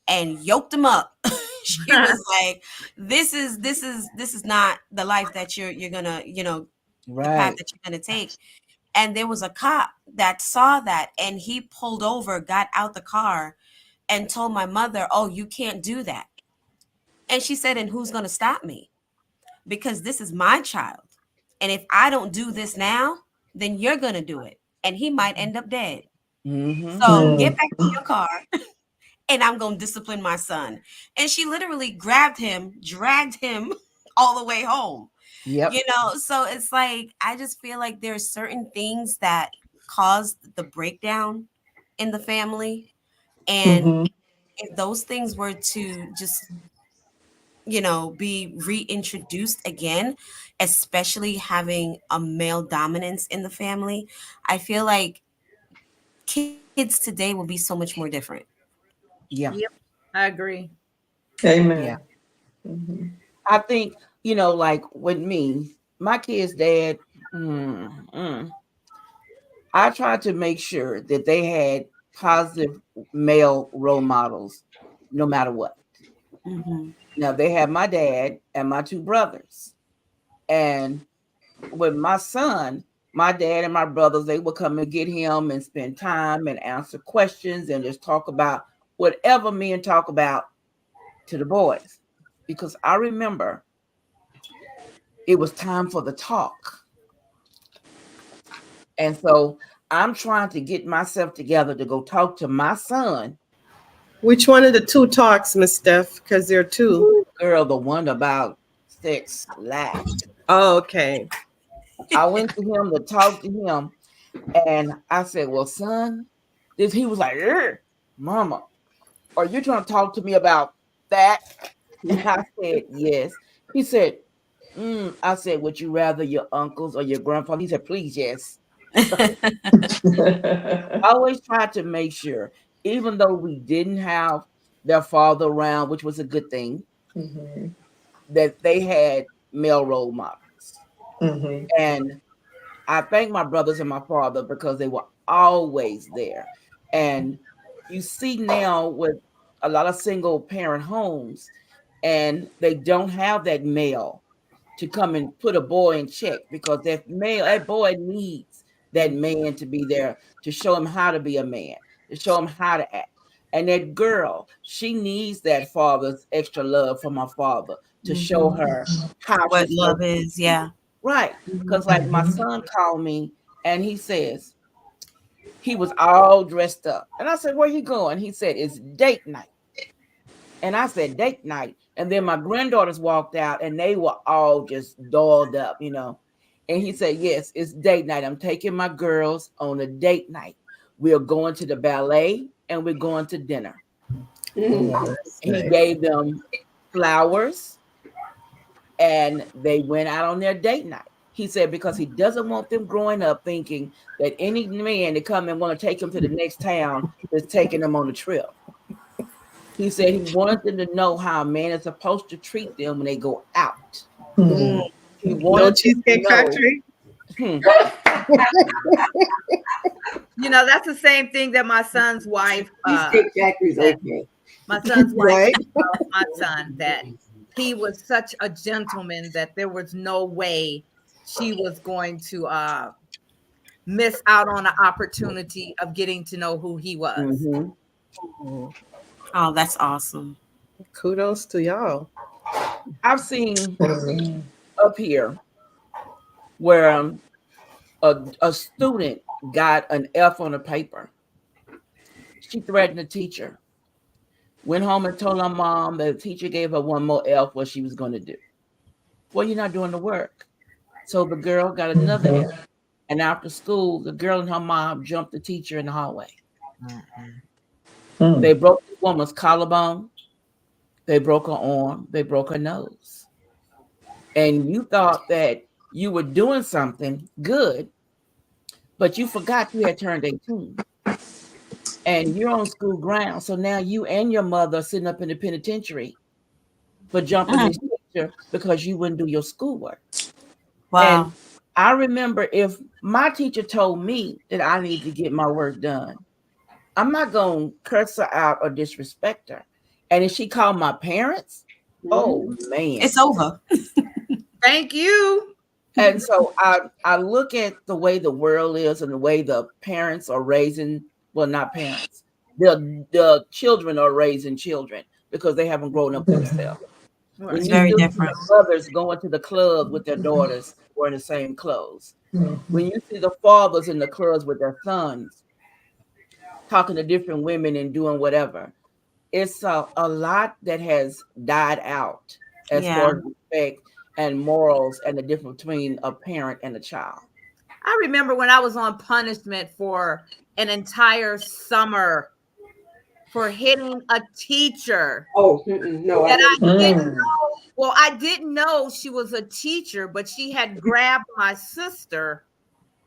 and yoked him up. She was like, this is not the life that you're gonna, the path Right. that you're gonna take. And there was a cop that saw that, and he pulled over, got out the car, and told my mother, "Oh, you can't do that." And she said, "And who's gonna stop me? Because this is my child. And if I don't do this now, then you're gonna do it. And he might end up dead. Mm-hmm. So get back in your car, and I'm gonna discipline my son." And she literally grabbed him, dragged him all the way home. Yep. So it's like, I just feel like there's certain things that caused the breakdown in the family. And if those things were to just, be reintroduced again, especially having a male dominance in the family, I feel like kids today will be so much more different. Yeah. Yep, I agree. Amen. Yeah. I think, like with me, my kid's dad, I tried to make sure that they had positive male role models no matter what. Mm-hmm. Now, they have my dad and my two brothers. And with my son, my dad and my brothers, they would come and get him and spend time and answer questions and just talk about whatever men talk about to the boys. Because I remember it was time for the talk. And so I'm trying to get myself together to go talk to my son. Which one of the two talks, Miss Steph? Because there are two. Girl, the one about sex life. Oh, okay. I went to him to talk to him, and I said, "Well, son," he was like, "Mama, are you trying to talk to me about that?" And I said, "Yes." He said, I said, "Would you rather your uncles or your grandfather?" He said, "Please, yes." I always tried to make sure, even though we didn't have their father around, which was a good thing, that they had male role models. And I thank my brothers and my father because they were always there. And you see now with a lot of single parent homes, and they don't have that male to come and put a boy in check, because that boy needs that man to be there to show him how to be a man, to show him how to act. And that girl, she needs that father's extra love from her father to show her how What she's love supposed to is, be. yeah. Right. Because like my son called me and he says, he was all dressed up. And I said, "Where you going?" He said, "It's date night." And I said, "Date night?" And then my granddaughters walked out and they were all just dolled up, And he said, "Yes, it's date night. I'm taking my girls on a date night. We're going to the ballet and we're going to dinner." He gave them flowers and they went out on their date night. He said because he doesn't want them growing up thinking that any man to come and want to take them to the next town is taking them on a trip. He said he wanted them to know how a man is supposed to treat them when they go out. He No wanted Cheesecake Factory. That's the same thing that my son's wife Cheesecake Factory's okay. My son's wife Right. tells my son that he was such a gentleman that there was no way she was going to miss out on the opportunity of getting to know who he was. Mhm. Oh, that's awesome. Kudos to y'all. I've seen up here where a student got an F on a paper. She threatened the teacher. Went home and told her mom that the teacher gave her one more F, what she was going to do. Well, you're not doing the work. So the girl got another F. And after school, the girl and her mom jumped the teacher in the hallway. They broke the woman's collarbone. They broke her arm. They broke her nose. And you thought that you were doing something good, but you forgot you had turned 18. And you're on school ground. So now you and your mother are sitting up in the penitentiary for jumping this teacher because you wouldn't do your schoolwork. Wow. And I remember if my teacher told me that I need to get my work done, I'm not going to curse her out or disrespect her. And if she called my parents, oh man, It's over. Thank you. And so I look at the way the world is and the way the parents are raising, well, not parents, the children are raising children because they haven't grown up themselves. When It's you very see different. the mothers going to the club with their daughters wearing the same clothes. When you see the fathers in the clubs with their sons talking to different women and doing whatever, it's a lot that has died out as far as respect and morals and the difference between a parent and a child. I remember when I was on punishment for an entire summer for hitting a teacher. Oh, no. That I didn't know. Well, I didn't know she was a teacher, but she had grabbed my sister,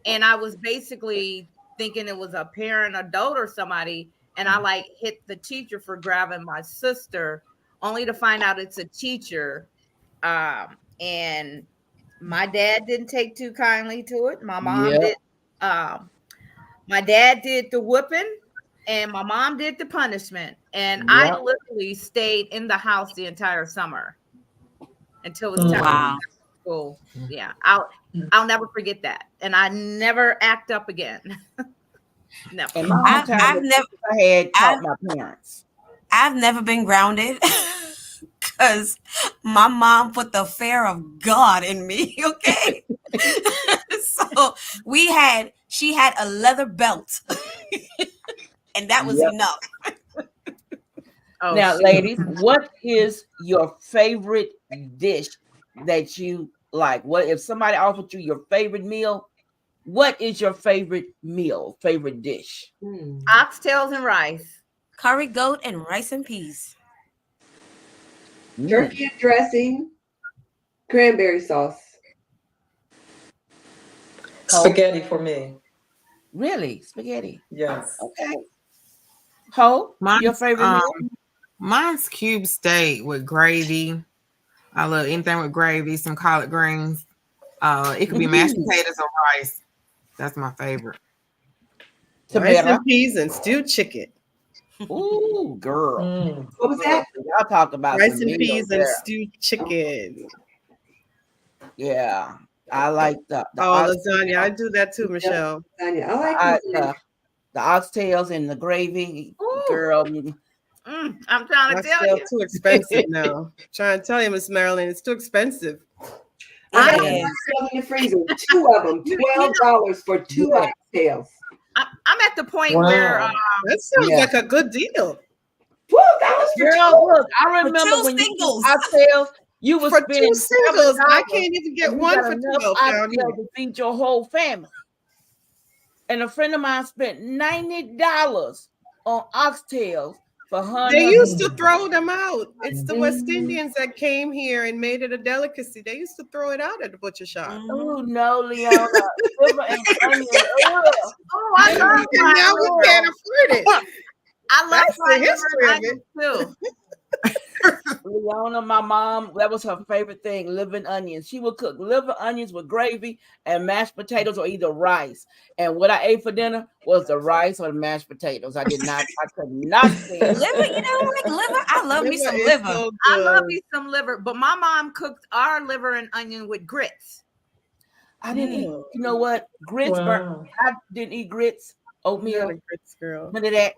and I was basically thinking it was a parent, adult, or somebody, and I like hit the teacher for grabbing my sister, only to find out it's a teacher. And my dad didn't take too kindly to it. My mom did. My dad did the whooping, and my mom did the punishment. And I literally stayed in the house the entire summer until it was time to go to school. Yeah, I'll never forget that, and I never act up again. Never. And my I've never had taught my parents. I've never been grounded because my mom put the fear of God in me. Okay. So she had a leather belt and that was enough. Now, ladies, what is your favorite dish that you like? What if somebody offered you your favorite meal? What is your favorite meal, favorite dish? Oxtails and rice. Curry goat and rice and peas. Turkey and dressing, cranberry sauce. Spaghetti for me. Really? Spaghetti? Yes. Okay. Ho, your favorite meal? Mine's cube steak with gravy. I love anything with gravy, some collard greens. It could be mashed potatoes or rice. That's my favorite. Rice and peas and stewed chicken. Ooh, girl. What was that? Y'all talk about Rice some and peas meals and there. stewed chicken. Yeah, I like the lasagna. I do that too, Michelle. Lasagna. I like the oxtails and the gravy. Ooh. Girl. I'm trying to tell you. Too expensive now. Trying to tell you, Miss Marilyn, it's too expensive. I got oxtails in the freezer. 2 of them. $12 for 2 oxtails. I'm at the point where that sounds like a good deal. Girl, look, I remember when you oxtails, you was for spending 2 singles. I can't even get and one you for got 12 enough down here. oxtails to feed your whole family. And a friend of mine spent $90 on oxtails for her. They used to throw them out. It's the West Indians that came here and made it a delicacy. They used to throw it out at the butcher shop. Oh no, Leona. Liver and onion. Oh, I love and now we can't afford it. I love That's the history of it. too. Leona, my mom, that was her favorite thing, liver and onions. She would cook liver onions with gravy and mashed potatoes or either rice. And what I ate for dinner was the rice or the mashed potatoes. I could not stand Liver, you don't like liver? I love me some is liver. so I love good. me some liver, but my mom cooked our liver and onion with grits. I didn't eat, you know what? Grits, Wow. I didn't eat grits, You're oatmeal, the grits girl. none of that.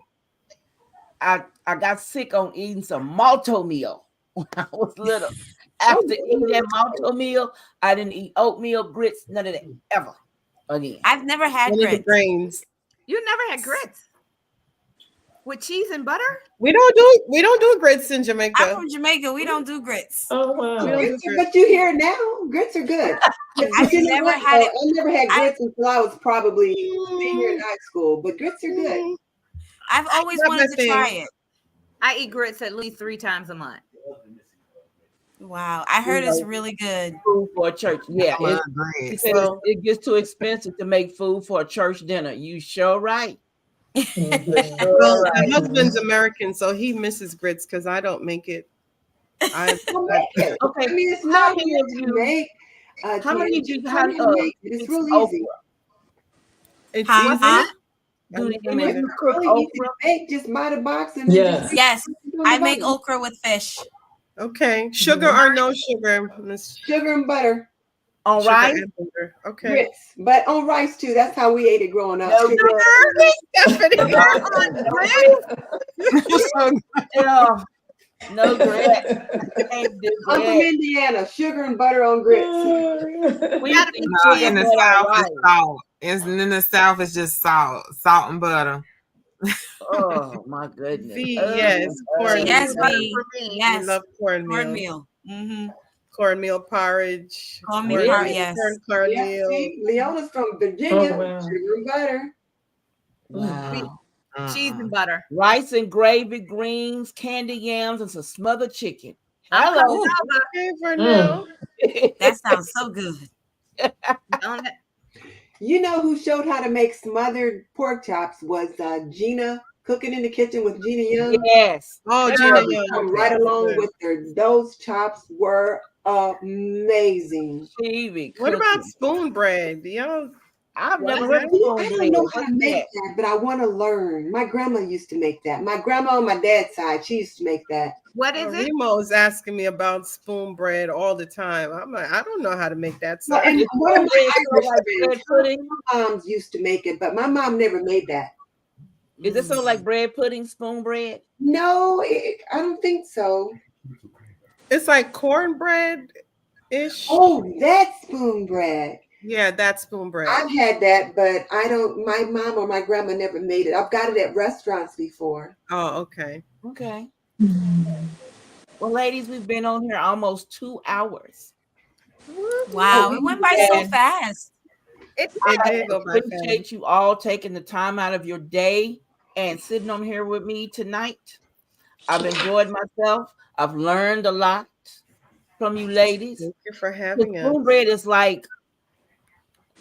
I got sick on eating some malto meal when I was little. After eating that malto meal, I didn't eat oatmeal, grits, none of that ever again. I've never had One of the grits. grains. You never had grits with cheese and butter? We don't do grits in Jamaica. I'm from Jamaica. We don't do grits. Oh, wow. We don't do Grits are grits. what you hear now. Grits are good. But I've you know never what, had though? it. I never had I- grits until I was probably senior in high school. But grits are good. I've always Not wanted my to try thing. it. I eat grits at least 3 times a month. Wow, I heard it's really good. Food for a church. Yeah, I love she grits. said it gets too expensive to make food for a church dinner. You sure right. Mhm. Well, Right. my husband's American, so he misses grits because I don't make it. Don't make it. Okay, I mean, it's how not many hard of to you- make. how many of Just you learn had how to make it. It's it's real okra? easy. It's Huh? easy. Do I you never made you it. cook Really easy okra? to make. Just buy the box and Yes. then Yes, just put it on the I make bottom. okra with fish. Okay. Sugar or no sugar? Miss Sugar and butter, On Sugar rice? and butter. Okay. grits, but on rice too. That's how we ate it growing up. No Sugar. grits. Stephanie. Yeah. No grits. Can't do I'm from grits. Indiana. Sugar and butter on grits. We gotta eat be No, sugar in the butter on South, rice. it's salt. In the South, it's just salt and butter. Oh my goodness. Yes, cornmeal. Yes, Butter B. for me. We Yes, love cornmeal. cornmeal. Mm-hmm. Cornmeal porridge. Cornmeal porridge, yes. Yeah, Cornmeal. see, Leona's from Virginia. Oh, wow. Sugar and butter. Wow. Cheese and butter. Rice and gravy, greens, candy yams, and some smothered chicken. I'm Hello. coming over. Okay, for now. That sounds so good. Don't it? You know who showed how to make smothered pork chops was Gina, Cooking in the Kitchen with Gina Young. Yes. Oh, They Gina were Young. Come right along with her. Those chops were amazing. She be What about cooking. spoon bread? Do y'all? I've What never is heard that? of You know, I spoon don't know bread. how to What's make that? that, but I want to learn. My grandma used to make that. My grandma on my dad's side, she used to make that. What is it? Remo's asking me about spoon bread all the time. I'm like, I don't know how to make that. Well, Sorry. and Is one of spoon bread my so Irish like friends, bread pudding? my moms used to make it, but my mom never made that. Is it so like bread pudding, spoon bread? No, I don't think so. It's like cornbread ish. Oh, that's spoon bread. Yeah, that's spoon bread. I've had that, but I don't. My mom or my grandma never made it. I've got it at restaurants before. Oh, okay. Okay. Well, ladies, we've been on here almost 2 hours. Wow, it went by so And fast. It I did go by fast. appreciate you all taking the time out of your day and sitting on here with me tonight. I've enjoyed myself. I've learned a lot from you ladies. Thank you for The having us. spoon bread is like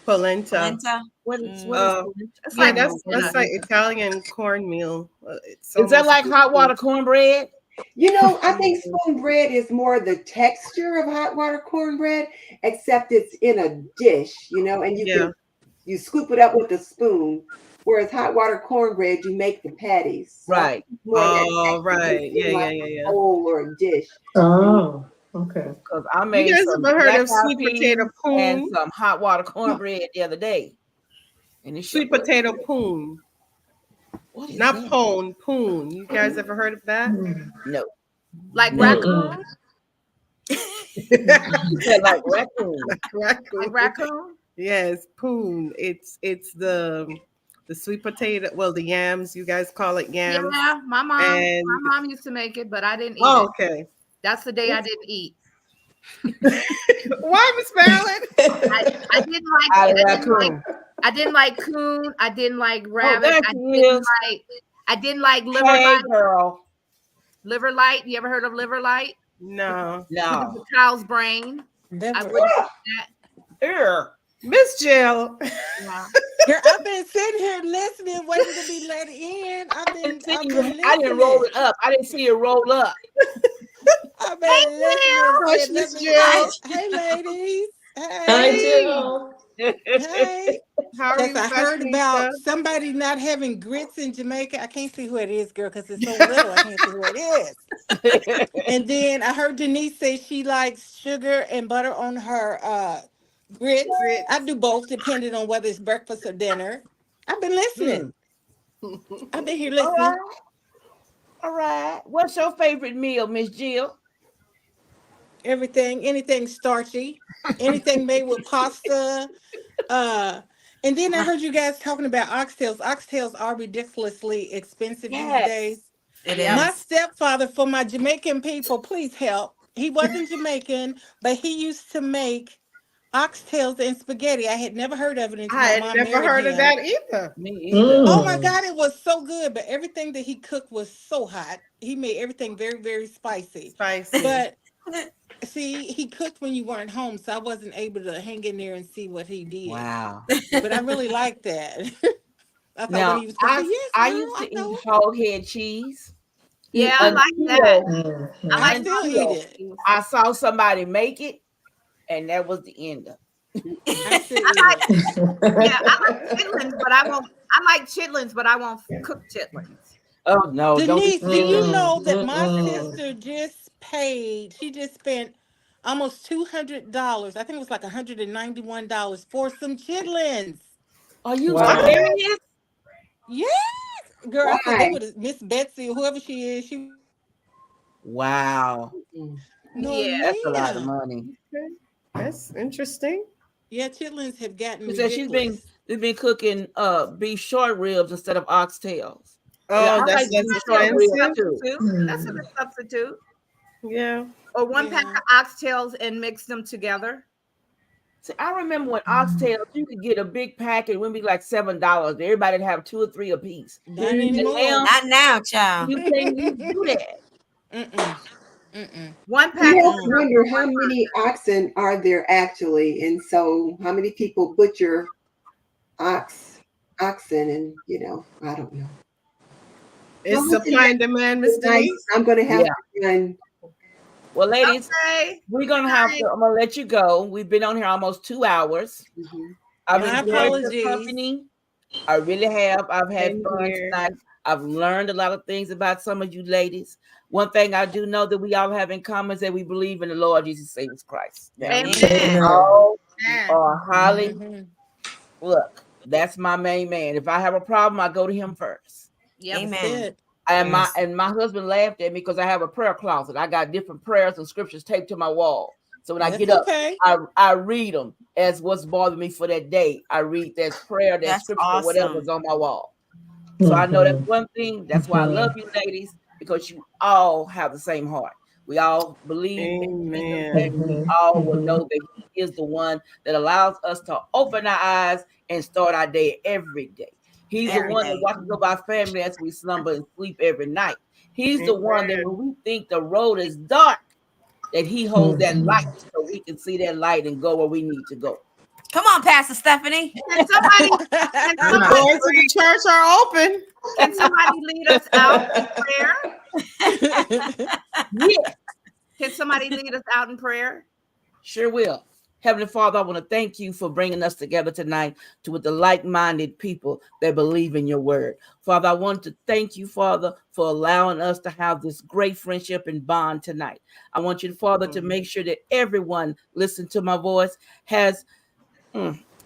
Polenta. Polenta. what is Oh, polenta? It's Yeah, like that's like Italian cornmeal. It's Is that almost like hot water cornbread? You know, I think spoon bread is more the texture of hot water cornbread, except it's in a dish, you know, and you scoop it up with a spoon. Whereas hot water cornbread, you make the patties. So Right. more of that Oh, texture right. in Yeah, like yeah, yeah, a yeah. bowl or a dish. Oh, okay. Because I You made guys some ever heard black of sweet eyed potato peas poon? and some hot water cornbread the other day. And it's Sweet potato poon. What is Not that? pone, poon. You guys ever heard of that? No. like Mm-mm. raccoon. You said like raccoon. Raccoon. Like raccoon. Yes, poon. It's the sweet potato. Well, the yams. You guys call it yams. Yeah, my And- mom used to make it, but I didn't eat Oh, it. okay. That's the day I didn't eat. Why, Miss Marilyn? I didn't like Out it. of I didn't like, raccoon. I didn't like coon. I didn't like rabbit. there I she didn't is. like. I didn't like liver Hey, light. girl. Liver light. You ever heard of liver light? No. No. The cow's brain. I Never. wouldn't eat that. Here. Miss Jill. Yeah. Girl, I've been sitting here listening, waiting to be let in. I've been I didn't roll it up. I didn't see it roll up. I been listening. Hush, Said, Miss let me Jill. hey, ladies. Hi, Hey. Jill. Hey. How are Because you, I heard Fashionista? about somebody not having grits in Jamaica. I can't see who it is, girl, because it's so little. I can't see who it is. And then I heard Denise say she likes sugar and butter on her grits. I Grits. do both, depending on whether it's breakfast or dinner. I've been listening. I've been here All listening. right. All right. What's your favorite meal, Miss Jill? Everything, anything starchy, anything made with pasta. Uh, and then I heard you guys talking about oxtails. Oxtails are ridiculously expensive these Yes. days. It Yeah. My is. stepfather, for my Jamaican people, please help. He wasn't Jamaican, but he used to make oxtails and spaghetti. I had never heard of it until I my had mom never married heard of him. that either. Me either. Oh my Mm. God, it was so good, but everything that he cooked was so hot. He made everything very, very spicy. Spicy. But see, he cooked when you weren't home, so I wasn't able to hang in there and see what he did. Wow. But I really liked that. I thought when Now he was cooking, yes, I girl, used I to eat know. hog head cheese Yeah, I like that. until I I like Mhm. still eat until it. I saw somebody make it, and that was the end of it. I still I eat like it. yeah, I like chitlins, but I won't. I like chitlins, but I won't cook chitlins. Oh no, don't Denise, do you Mm, know that my mm-mm. sister just paid? She just spent almost $200. I think it was like $191 for some chitlins. are you Wow. What? serious? Yes, girl. I said they Why? would have Miss Betsy or whoever she is. She Wow, no, Yeah. that's a lot of ma'am. money. Okay. That's interesting. Yeah, chitlins have gotten She said ridiculous. she's been cooking beef short ribs instead of oxtails. Yeah, Oh, I that's like less beef That's a short good ribs expensive. too. substitute. That's a Mm. good substitute. Yeah. Or one pack Yeah. of oxtails and mix them together. See, I remember when oxtails you could get a big pack and it would be like $7. Everybody'd have 2 or 3 a piece. Not And Mhm. anymore. now Not now, child. you can't even do that. Mm-mm. Mm-mm. One You pack is have to Mm-mm. enough for wonder how one many oxen are there actually, and so how many people butcher ox oxen, and I don't know. Well, It's listen, supply and demand, Miss guys, Denise. I'm going to have Yeah. to find. Well, person. ladies, Okay. we're gonna have to. I'm gonna let you go. We've been on here almost 2 hours. Mhm. I've My enjoyed your apologies. company. I really have. I've had Same fun here. tonight. I've learned a lot of things about some of you ladies. One thing I do know that we all have in common is that we believe in the Lord Jesus Jesus Christ. Now, Amen. Amen. all Amen. are highly Mm-hmm. look. That's my main man. If I have a problem, I go to him first. Yep. That's Amen. it. And Yes. my husband laughed at me because I have a prayer closet. I got different prayers and scriptures taped to my wall. So when I That's get up, okay. I read them as what's bothering me for that day. I read that prayer, that That's scripture, or whatever's awesome. on my wall. So I know that's Mhm. one thing. That's why I love you, ladies, because you all have the same heart. We all believe in Jesus, and Amen. we Mhm. all will Mhm. know that He is the one that allows us to open our eyes and start our day every day. He's the Every one that day. watches over our family as we slumber and sleep every night. He's the one that Amen. when we think the road is dark, that He holds that light Mhm. so we can see that light and go where we need to go. Come on, Pastor Stephanie. Can somebody can The Now, somebody doors of the church are open. can somebody lead us out in prayer? yeah, Can somebody lead us out in prayer? sure will. Heavenly Father, I want to thank you for bringing us together tonight to with the like-minded people that believe in your word. Father, I want to thank you, Father, for allowing us to have this great friendship and bond tonight. I want you, Father, to make sure that everyone listen to my voice has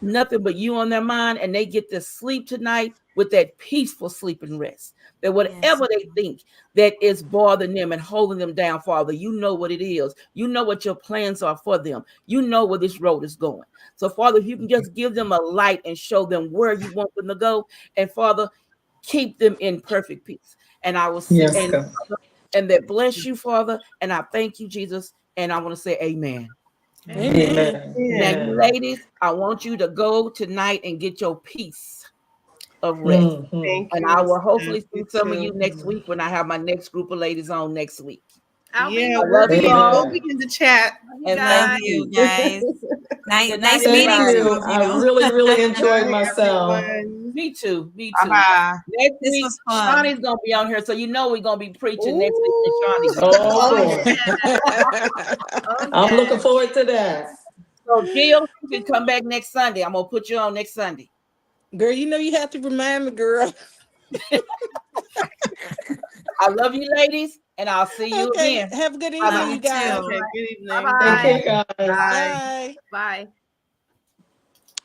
nothing but you on their mind, and they get to sleep tonight with that peaceful sleep and rest. That Yes. whatever they think that is bothering them and holding them down, Father, you know what it is. You know what your plans are for them. You know where this road is going. So, Father, if you can just give them a light and show them where you want them to go, and Father, keep them in perfect peace. And I will see, Yes, God. and that bless you, Father. And I thank you, Jesus. And I want to say, Amen. Amen. Amen. Now, Yeah. you Amen. ladies, I want you to go tonight and get your piece of rest. Mhm. Thank And you, I Miss will Steph. hopefully see You some of you too. next week when I have my next group of ladies on next week. I'll be Yeah, I here. love you we'll all be in the chat. Love you and Love love guys. you you. guys. Nice, Good nice night, meeting everybody. Thank you. I you. really, really Good enjoyed night, myself. everyone. Me too. Me Bye too. bye. Next This week, was fun. Shawnee's gonna be on here, so you know we're gonna be preaching next week when Ooh. Shawnee's on. Oh, Oh, boy. oh, I'm looking yes. forward to that. So Jill, you can come back next Sunday. I'm gonna put you on next Sunday. Girl, you know you have to remind me, girl. I love you, ladies, and I'll see you Okay, again. have a good Bye-bye. evening, you guys. too. Okay, good evening. Bye-bye. Take care, guys. Bye. Bye. Bye.